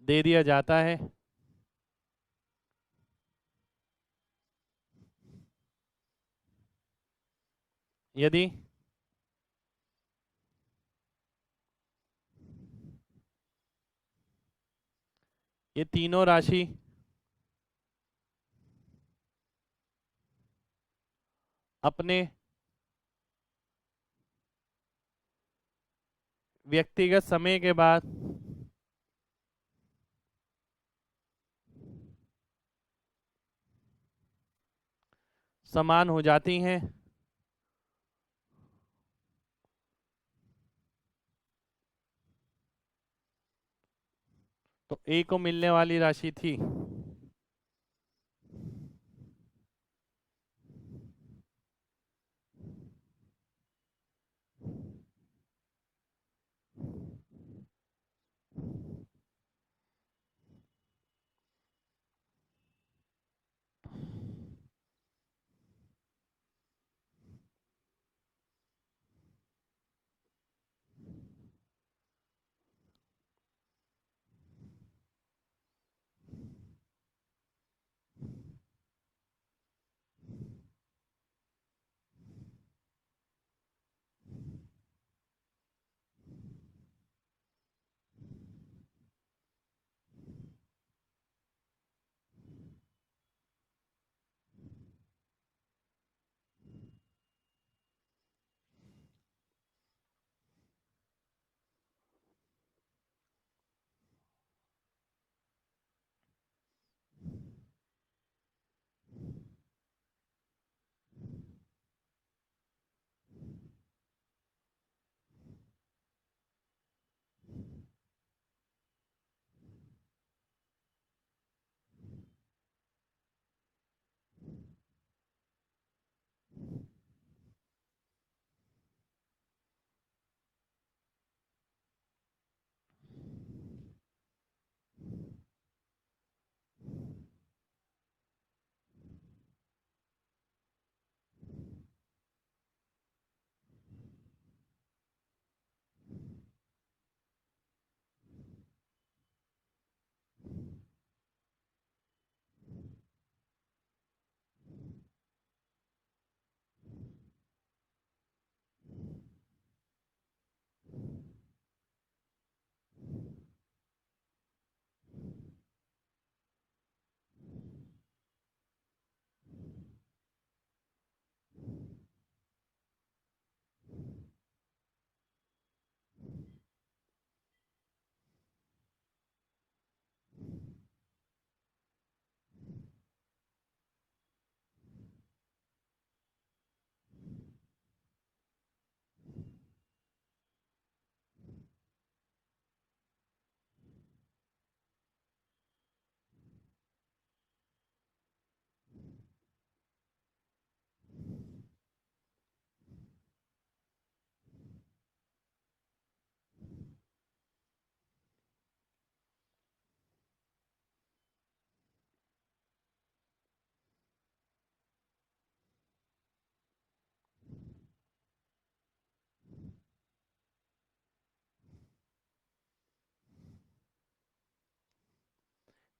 दे दिया जाता है। यदि ये तीनों राशि अपने व्यक्तिगत समय के बाद समान हो जाती हैं, तो ए को मिलने वाली राशि थी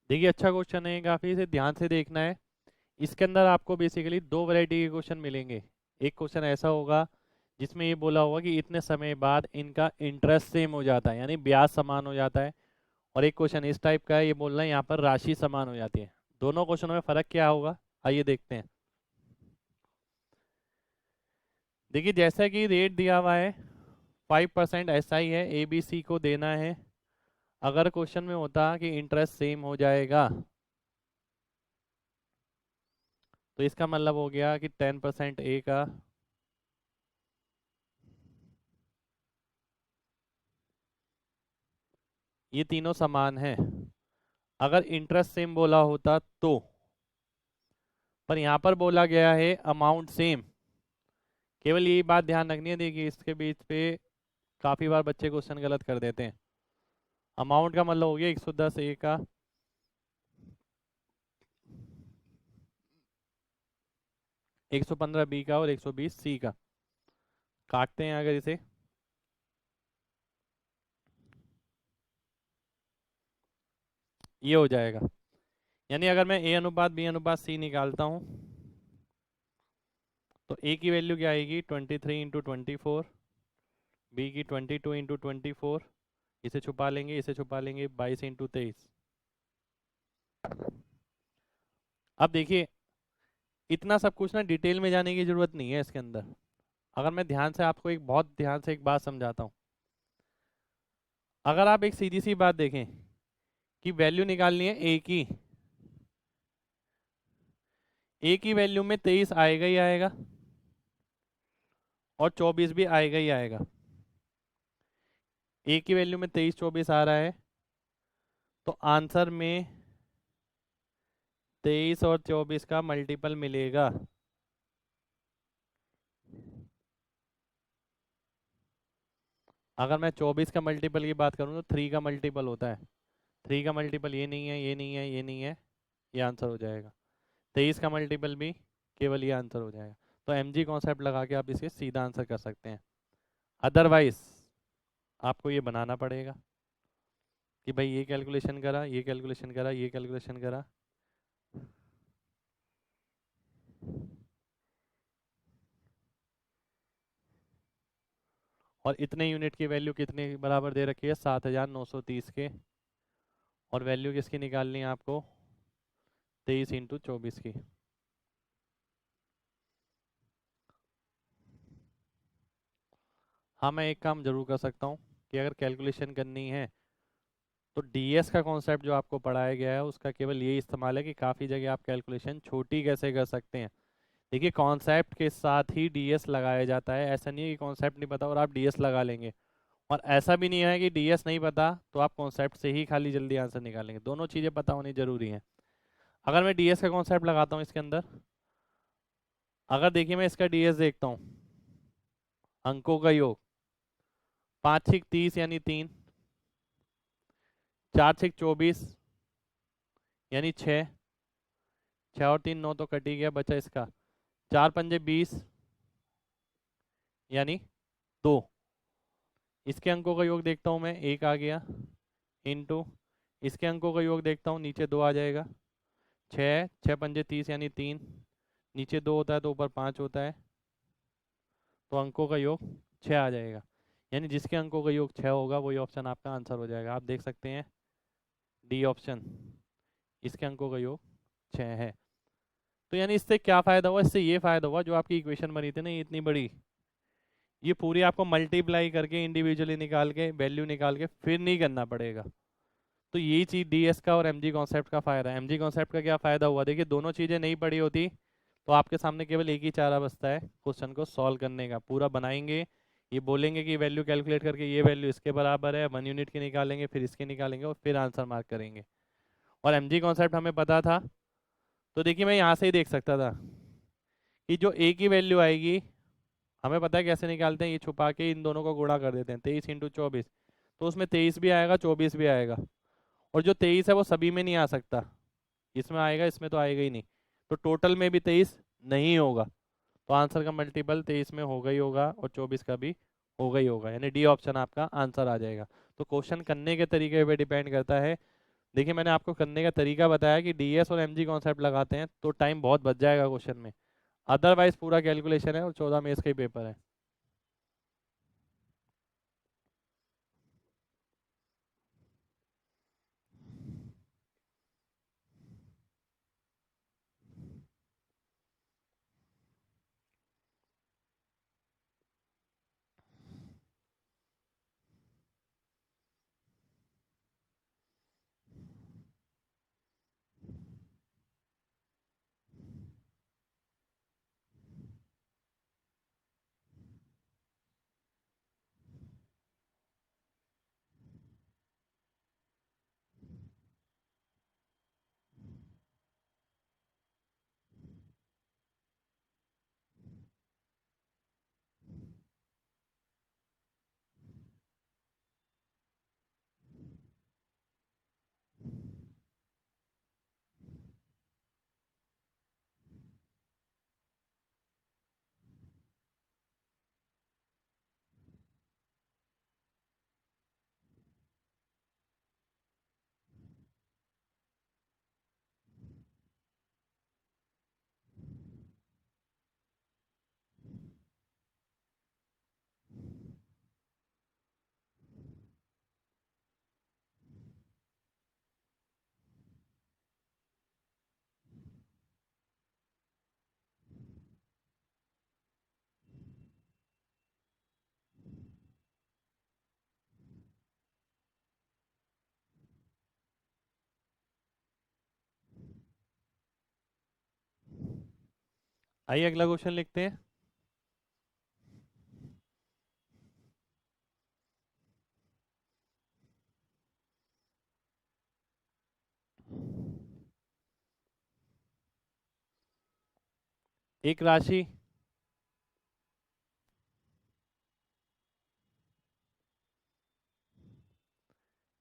देखिए अच्छा क्वेश्चन है, काफ़ी इसे ध्यान से देखना है। इसके अंदर आपको बेसिकली दो वैरायटी के क्वेश्चन मिलेंगे। एक क्वेश्चन ऐसा होगा जिसमें ये बोला होगा कि इतने समय बाद इनका इंटरेस्ट सेम हो जाता है, यानी ब्याज समान हो जाता है। और एक क्वेश्चन इस टाइप का है, ये बोल रहे हैं यहाँ पर राशि समान हो जाती है। दोनों क्वेश्चनों में फ़र्क क्या होगा, आइए देखते हैं। देखिए जैसा कि रेट दिया हुआ है 5% SI है, ABC को देना है अगर क्वेश्चन में होता कि इंटरेस्ट सेम हो जाएगा तो इसका मतलब हो गया कि 10% ए का, ये तीनों समान है। अगर इंटरेस्ट सेम बोला होता तो, पर यहाँ पर बोला गया है अमाउंट सेम। केवल यही बात ध्यान रखनी है, देखिए इसके बीच पे काफ़ी बार बच्चे क्वेश्चन गलत कर देते हैं। अमाउंट का मतलब हो गया 110 ए का, 115 बी का और 120 सी का। काटते हैं अगर इसे, ये हो जाएगा। यानी अगर मैं ए अनुपात बी अनुपात सी निकालता हूँ तो ए की वैल्यू क्या आएगी 23 × 24, बी की 22 × 24, इसे छुपा लेंगे इसे छुपा लेंगे, 22 × 23। अब देखिए इतना सब कुछ ना डिटेल में जाने की जरूरत नहीं है इसके अंदर। अगर मैं ध्यान से आपको एक बहुत ध्यान से एक बात समझाता हूँ। अगर आप एक सीधी सी बात देखें कि वैल्यू निकालनी है ए की वैल्यू में 23 आएगा ही आएगा और 24 भी आएगा ही आएगा। ए की वैल्यू में 23 24 आ रहा है तो आंसर में 23 और 24 का मल्टीपल मिलेगा। अगर मैं 24 का मल्टीपल की बात करूँ तो 3 का मल्टीपल होता है। 3 का मल्टीपल ये नहीं है ये नहीं है ये नहीं है, ये आंसर हो जाएगा। 23 का मल्टीपल भी केवल ये आंसर हो जाएगा। तो mg कॉन्सेप्ट लगा के आप इसे सीधा आंसर कर सकते हैं। अदरवाइज आपको ये बनाना पड़ेगा कि भाई ये कैलकुलेशन करा ये कैलकुलेशन करा ये कैलकुलेशन करा। और इतने यूनिट की वैल्यू कितने के बराबर दे रखी है 7930 के, और वैल्यू किसकी निकालनी है आपको 23 × 24 की। हाँ मैं एक काम जरूर कर सकता हूँ कि अगर कैलकुलेशन करनी है तो डीएस का कॉन्सेप्ट जो आपको पढ़ाया गया है उसका केवल यही इस्तेमाल है कि काफ़ी जगह आप कैलकुलेशन छोटी कैसे कर सकते हैं। देखिए कॉन्सेप्ट के साथ ही डीएस लगाया जाता है, ऐसा नहीं है कि कॉन्सेप्ट नहीं पता और आप डीएस लगा लेंगे, और ऐसा भी नहीं है कि डीएस नहीं पता तो आप कॉन्सेप्ट से ही खाली जल्दी आंसर निकालेंगे। दोनों चीज़ें पता होनी जरूरी हैं। अगर मैं डीएस का कॉन्सेप्ट लगाता हूँ इसके अंदर, अगर देखिए मैं इसका डीएस देखता हूँ, अंकों का योग 5 6 30 यानी 3, 4 6 24 यानी 6, 6 और 3 9 तो कट ही गया, बचा इसका 4 पंजे 20 यानी 2। इसके अंकों का योग देखता हूँ मैं, 1 आ गया, इंटू इसके अंकों का योग देखता हूँ, नीचे 2 आ जाएगा, 6 6 पंजे 30 यानी 3, नीचे 2 होता है तो ऊपर 5 होता है, तो अंकों का योग 6 आ जाएगा। यानी जिसके अंकों का योग 6 होगा वही ऑप्शन आपका आंसर हो जाएगा। आप देख सकते हैं डी ऑप्शन, इसके अंकों का योग 6 है। तो यानी इससे क्या फ़ायदा हुआ, इससे ये फ़ायदा हुआ जो आपकी इक्वेशन बनी थी ना ये इतनी बड़ी, ये पूरी आपको मल्टीप्लाई करके इंडिविजुअली निकाल के वैल्यू निकाल के फिर नहीं करना पड़ेगा। तो यही चीज़ डीएस का और एमजी कॉन्सेप्ट का फ़ायदा है। एमजी कॉन्सेप्ट का क्या फ़ायदा हुआ, देखिए दोनों चीज़ें नहीं पड़ी होती तो आपके सामने केवल एक ही चारा बचता है क्वेश्चन को सॉल्व करने का। पूरा बनाएंगे, ये बोलेंगे कि वैल्यू कैलकुलेट करके ये वैल्यू इसके बराबर है, 1 यूनिट की निकालेंगे फिर इसके निकालेंगे और फिर आंसर मार्क करेंगे। और एमजी कॉन्सेप्ट हमें पता था तो देखिए मैं यहाँ से ही देख सकता था कि जो ए की वैल्यू आएगी, हमें पता है कैसे निकालते हैं, ये छुपा के इन दोनों को गुणा कर देते हैं 23 × 24, तो उसमें 23 भी आएगा 24 भी आएगा, और जो 23 है वो सभी में नहीं आ सकता, इसमें आएगा इसमें तो आएगा ही नहीं, तो टोटल में भी 23 नहीं होगा, तो आंसर का मल्टीपल 23 में होगा ही होगा और 24 का भी होगा ही होगा, यानी डी ऑप्शन आपका आंसर आ जाएगा। तो क्वेश्चन करने के तरीके पे डिपेंड करता है। देखिए मैंने आपको करने का तरीका बताया कि डीएस और एमजी कॉन्सेप्ट लगाते हैं तो टाइम बहुत बच जाएगा क्वेश्चन में, अदरवाइज पूरा कैलकुलेशन है और 14 में इसका ही पेपर है। आइए अगला क्वेश्चन लिखते हैं। एक राशि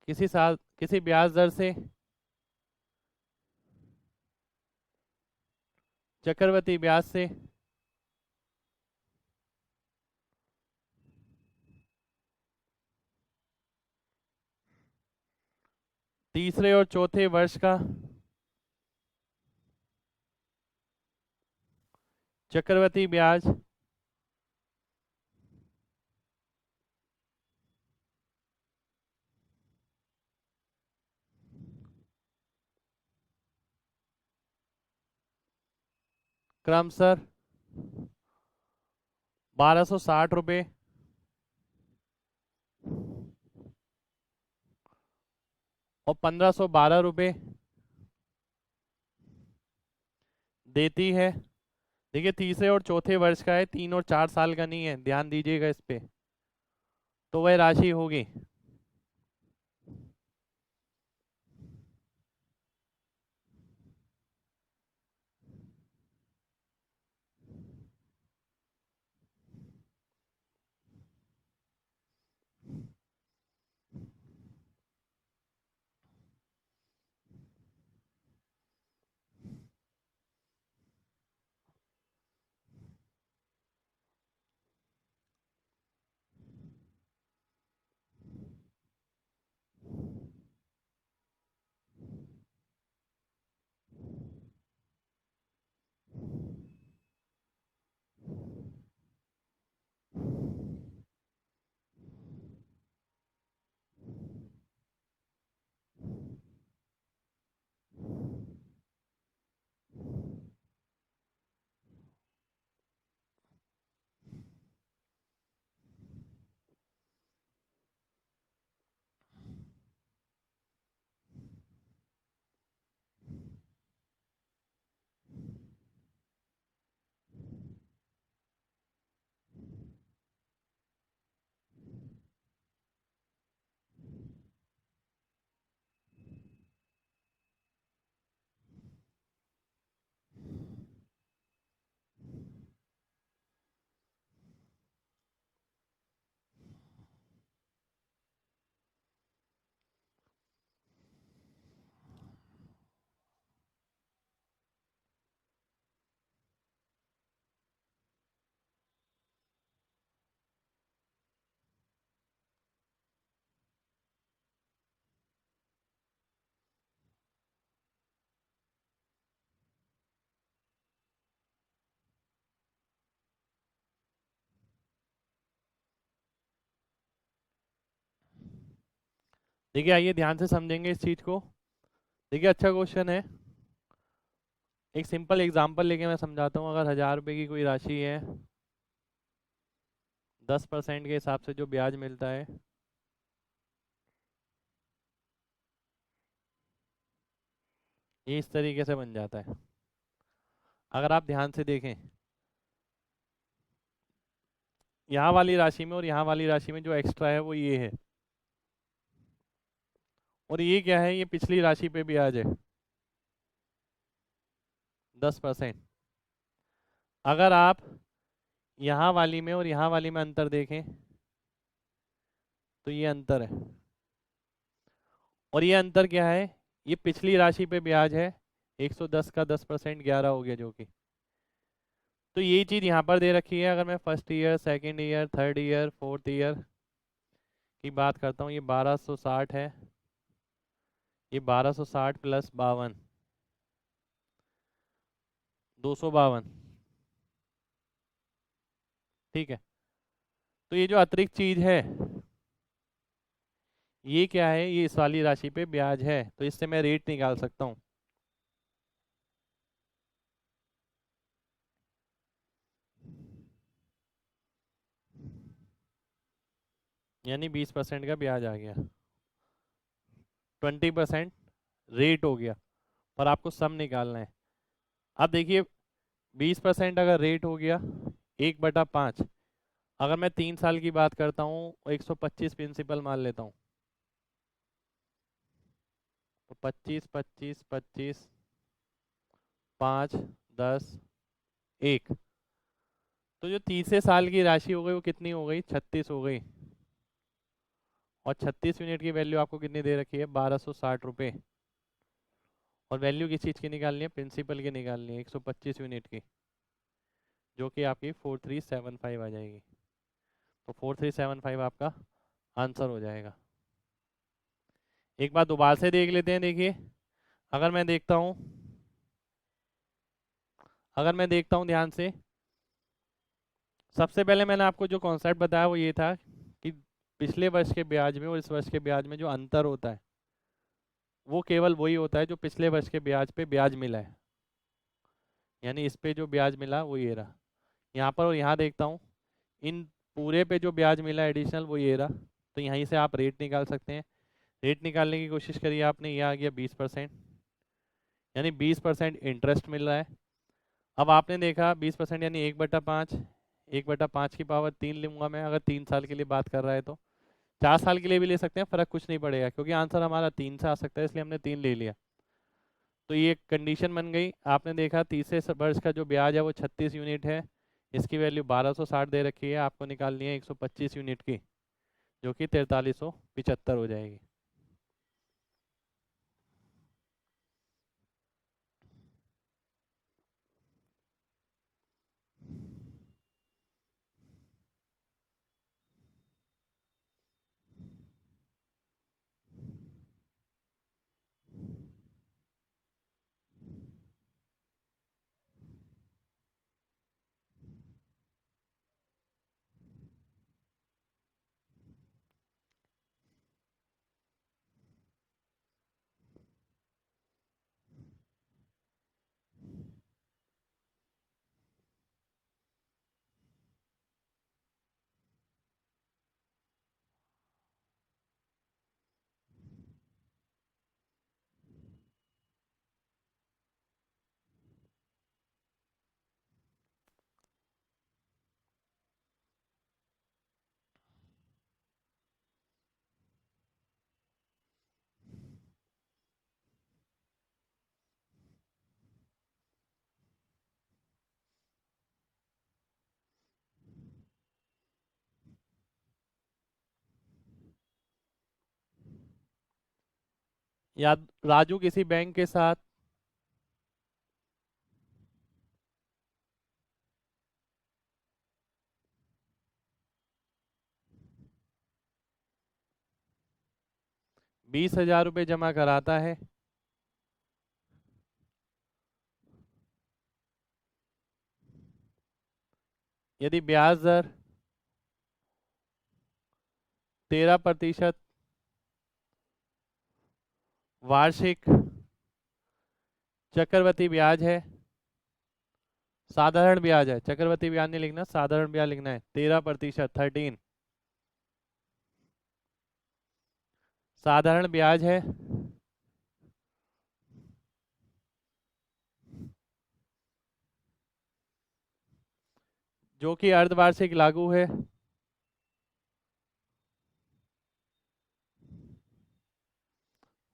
किसी साल किसी ब्याज दर से चक्रवृद्धि ब्याज से तीसरे और चौथे वर्ष का चक्रवृद्धि ब्याज क्रमशः 1260 रुपये और 1512 रुपये देती है। देखिए तीसरे और चौथे वर्ष का है, 3 और 4 साल का नहीं है, ध्यान दीजिएगा इस पे। तो वह राशि होगी देखिए आइए ध्यान से समझेंगे इस चीज को। देखिए अच्छा क्वेश्चन है। एक सिंपल एग्जांपल लेके मैं समझाता हूँ। अगर 1000 रुपये की कोई राशि है, 10% के हिसाब से जो ब्याज मिलता है, ये इस तरीके से बन जाता है। अगर आप ध्यान से देखें, यहाँ वाली राशि में और यहाँ वाली राशि में जो एक्स्ट्रा है वो ये है, और ये क्या है, ये पिछली राशि पे ब्याज है 10%। अगर आप यहाँ वाली में और यहाँ वाली में अंतर देखें तो ये अंतर है, और ये अंतर क्या है, ये पिछली राशि पे ब्याज है 110 का 10%, 11 हो गया जो कि। तो यही चीज़ यहाँ पर दे रखी है। अगर मैं first year, second year, third year, fourth year की बात करता हूँ, ये 1260 है, ये 1260 प्लस 52, 252। ठीक है। तो ये जो अतिरिक्त चीज है, ये क्या है, ये इस वाली राशि पे ब्याज है, तो इससे मैं रेट निकाल सकता हूँ। यानी 20% का ब्याज आ गया, 20% रेट हो गया, पर आपको सम निकालना है। अब देखिए 20% अगर रेट हो गया 1/5, अगर मैं 3 साल की बात करता हूँ 125 प्रिंसिपल मान लेता हूँ, तो 25 25 25 5 10 1, तो जो तीसरे साल की राशि हो गई वो कितनी हो गई, 36 हो गई। और 36 यूनिट की वैल्यू आपको कितनी दे रखी है, 1260 रुपये। और वैल्यू किस चीज़ की निकालनी है, प्रिंसिपल की निकालनी है 125 यूनिट की, जो कि आपकी 4375 आ जाएगी। तो 4375 आपका आंसर हो जाएगा। एक बार दोबारा से देख लेते हैं। देखिए, अगर मैं देखता हूँ ध्यान से, सबसे पहले मैंने आपको जो कॉन्सेप्ट बताया वो ये था कि पिछले वर्ष के ब्याज में और इस वर्ष के ब्याज में जो अंतर होता है वो केवल वही होता है जो पिछले वर्ष के ब्याज पे ब्याज मिला है, यानी इस पे जो ब्याज मिला वो ये रहा। यहाँ पर और यहाँ देखता हूँ, इन पूरे पे जो ब्याज मिला एडिशनल वो ये रहा। तो यहीं से आप रेट निकाल सकते हैं। रेट निकालने की कोशिश करिए आपने, ये आ गया 20%, यानी 20% इंटरेस्ट मिल रहा है। अब आपने देखा 20% यानी 1/5, 1/5 की पावर 3 लूँगा मैं, अगर 3 साल के लिए बात कर रहा है तो 4 साल के लिए भी ले सकते हैं, फ़र्क कुछ नहीं पड़ेगा क्योंकि आंसर हमारा 3 से आ सकता है, इसलिए हमने 3 ले लिया। तो ये एक कंडीशन बन गई। आपने देखा तीसरे वर्ष का जो ब्याज है वो 36 यूनिट है, इसकी वैल्यू 1260 दे रखी है, आपको निकालनी है 125 यूनिट की, जो कि 4375 हो जाएगी। या राजू किसी बैंक के साथ 20,000 रुपये जमा कराता है, यदि ब्याज दर 13% वार्षिक चक्रवृद्धि ब्याज है, साधारण ब्याज है, चक्रवृद्धि ब्याज नहीं लिखना, साधारण ब्याज लिखना है, 13% 13 साधारण ब्याज है, जो कि अर्धवार्षिक लागू है,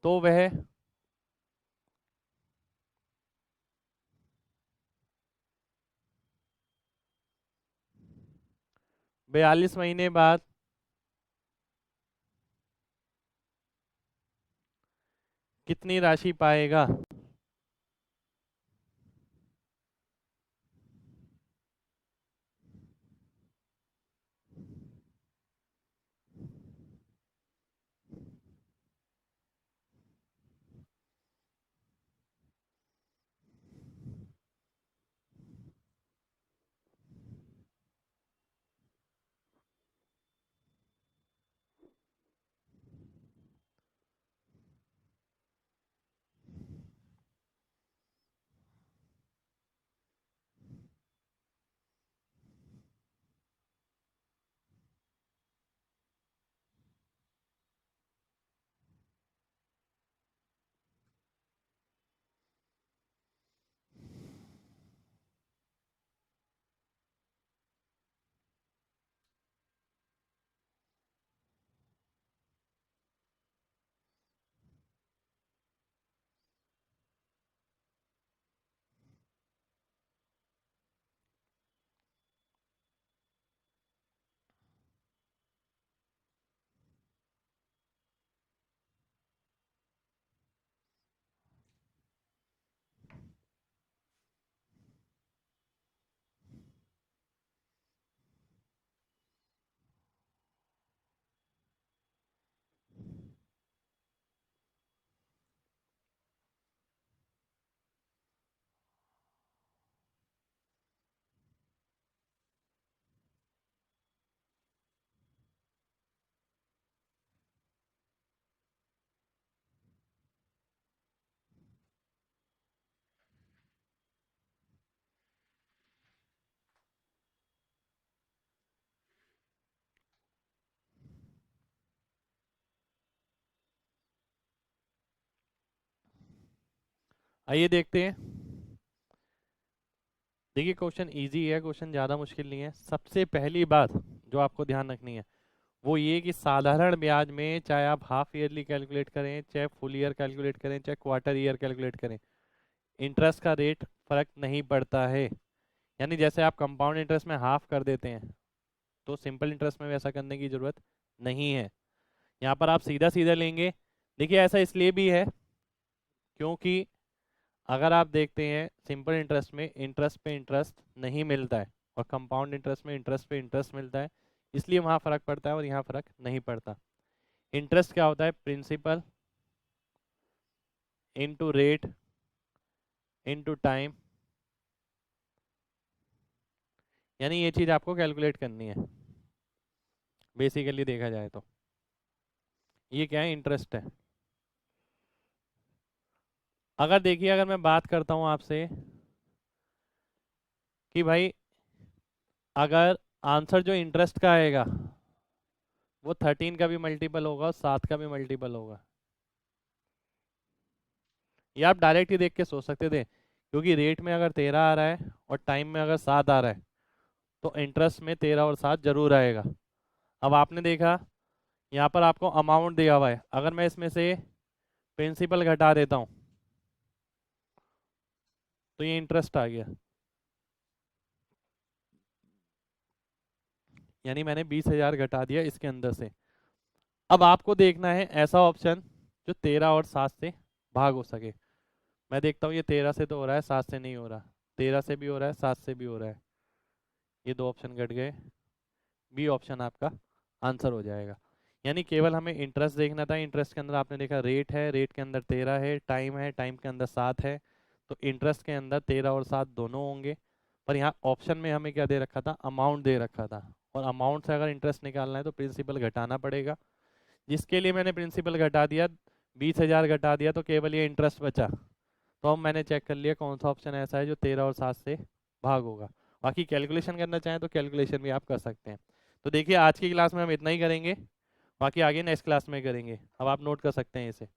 तो वह 42 महीने बाद कितनी राशि पाएगा। आइए देखते हैं। देखिए क्वेश्चन इजी है, क्वेश्चन ज़्यादा मुश्किल नहीं है। सबसे पहली बात जो आपको ध्यान रखनी है वो ये कि साधारण ब्याज में चाहे आप हाफ ईयरली कैलकुलेट करें, चाहे फुल ईयर कैलकुलेट करें, चाहे क्वार्टर ईयर कैलकुलेट करें, इंटरेस्ट का रेट फर्क नहीं पड़ता है। यानी जैसे आप कंपाउंड इंटरेस्ट में हाफ कर देते हैं तो सिंपल इंटरेस्ट में वैसा करने की ज़रूरत नहीं है। यहाँ पर आप सीधा सीधा लेंगे। देखिए ऐसा इसलिए भी है क्योंकि अगर आप देखते हैं सिंपल इंटरेस्ट में इंटरेस्ट पे इंटरेस्ट नहीं मिलता है और कंपाउंड इंटरेस्ट में इंटरेस्ट पे इंटरेस्ट मिलता है, इसलिए वहाँ फ़र्क पड़ता है और यहाँ फ़र्क नहीं पड़ता। इंटरेस्ट क्या होता है? Principal into rate into time, यानी ये चीज़ आपको कैलकुलेट करनी है बेसिकली देखा जाए तो। ये क्या है? इंटरेस्ट है। अगर देखिए अगर मैं बात करता हूँ आपसे कि भाई अगर आंसर जो इंटरेस्ट का आएगा वो 13 का भी मल्टीपल होगा और 7 का भी मल्टीपल होगा, ये आप डायरेक्ट ही देख के सोच सकते थे। क्योंकि रेट में अगर 13 आ रहा है और टाइम में अगर 7 आ रहा है तो इंटरेस्ट में 13 और 7 जरूर आएगा। अब आपने देखा यहाँ पर आपको अमाउंट दिया हुआ है, अगर मैं इसमें से प्रिंसिपल घटा देता हूँ तो ये इंटरेस्ट आ गया, यानी मैंने 20,000 घटा दिया इसके अंदर से। अब आपको देखना है ऐसा ऑप्शन जो 13 और 7 से भाग हो सके। मैं देखता हूँ ये 13 से तो हो रहा है, 7 से नहीं हो रहा। 13 से भी हो रहा है, 7 से भी हो रहा है, ये दो ऑप्शन घट गए। बी ऑप्शन आपका आंसर हो जाएगा। यानी केवल हमें इंटरेस्ट देखना था। इंटरेस्ट के अंदर आपने देखा रेट है, रेट के अंदर 13 है, टाइम है, टाइम के अंदर 7 है, तो इंटरेस्ट के अंदर 13 और 7 दोनों होंगे। पर यहाँ ऑप्शन में हमें क्या दे रखा था? अमाउंट दे रखा था, और अमाउंट से अगर इंटरेस्ट निकालना है तो प्रिंसिपल घटाना पड़ेगा, जिसके लिए मैंने प्रिंसिपल घटा दिया, 20,000 घटा दिया तो केवल ये इंटरेस्ट बचा। तो अब मैंने चेक कर लिया कौन सा ऑप्शन ऐसा है जो 13 और 7 से भाग होगा। बाकी कैलकुलेशन करना चाहें तो कैलकुलेशन भी आप कर सकते हैं। तो देखिए आज की क्लास में हम इतना ही करेंगे, बाकी आगे नेक्स्ट क्लास में करेंगे। अब आप नोट कर सकते हैं इसे।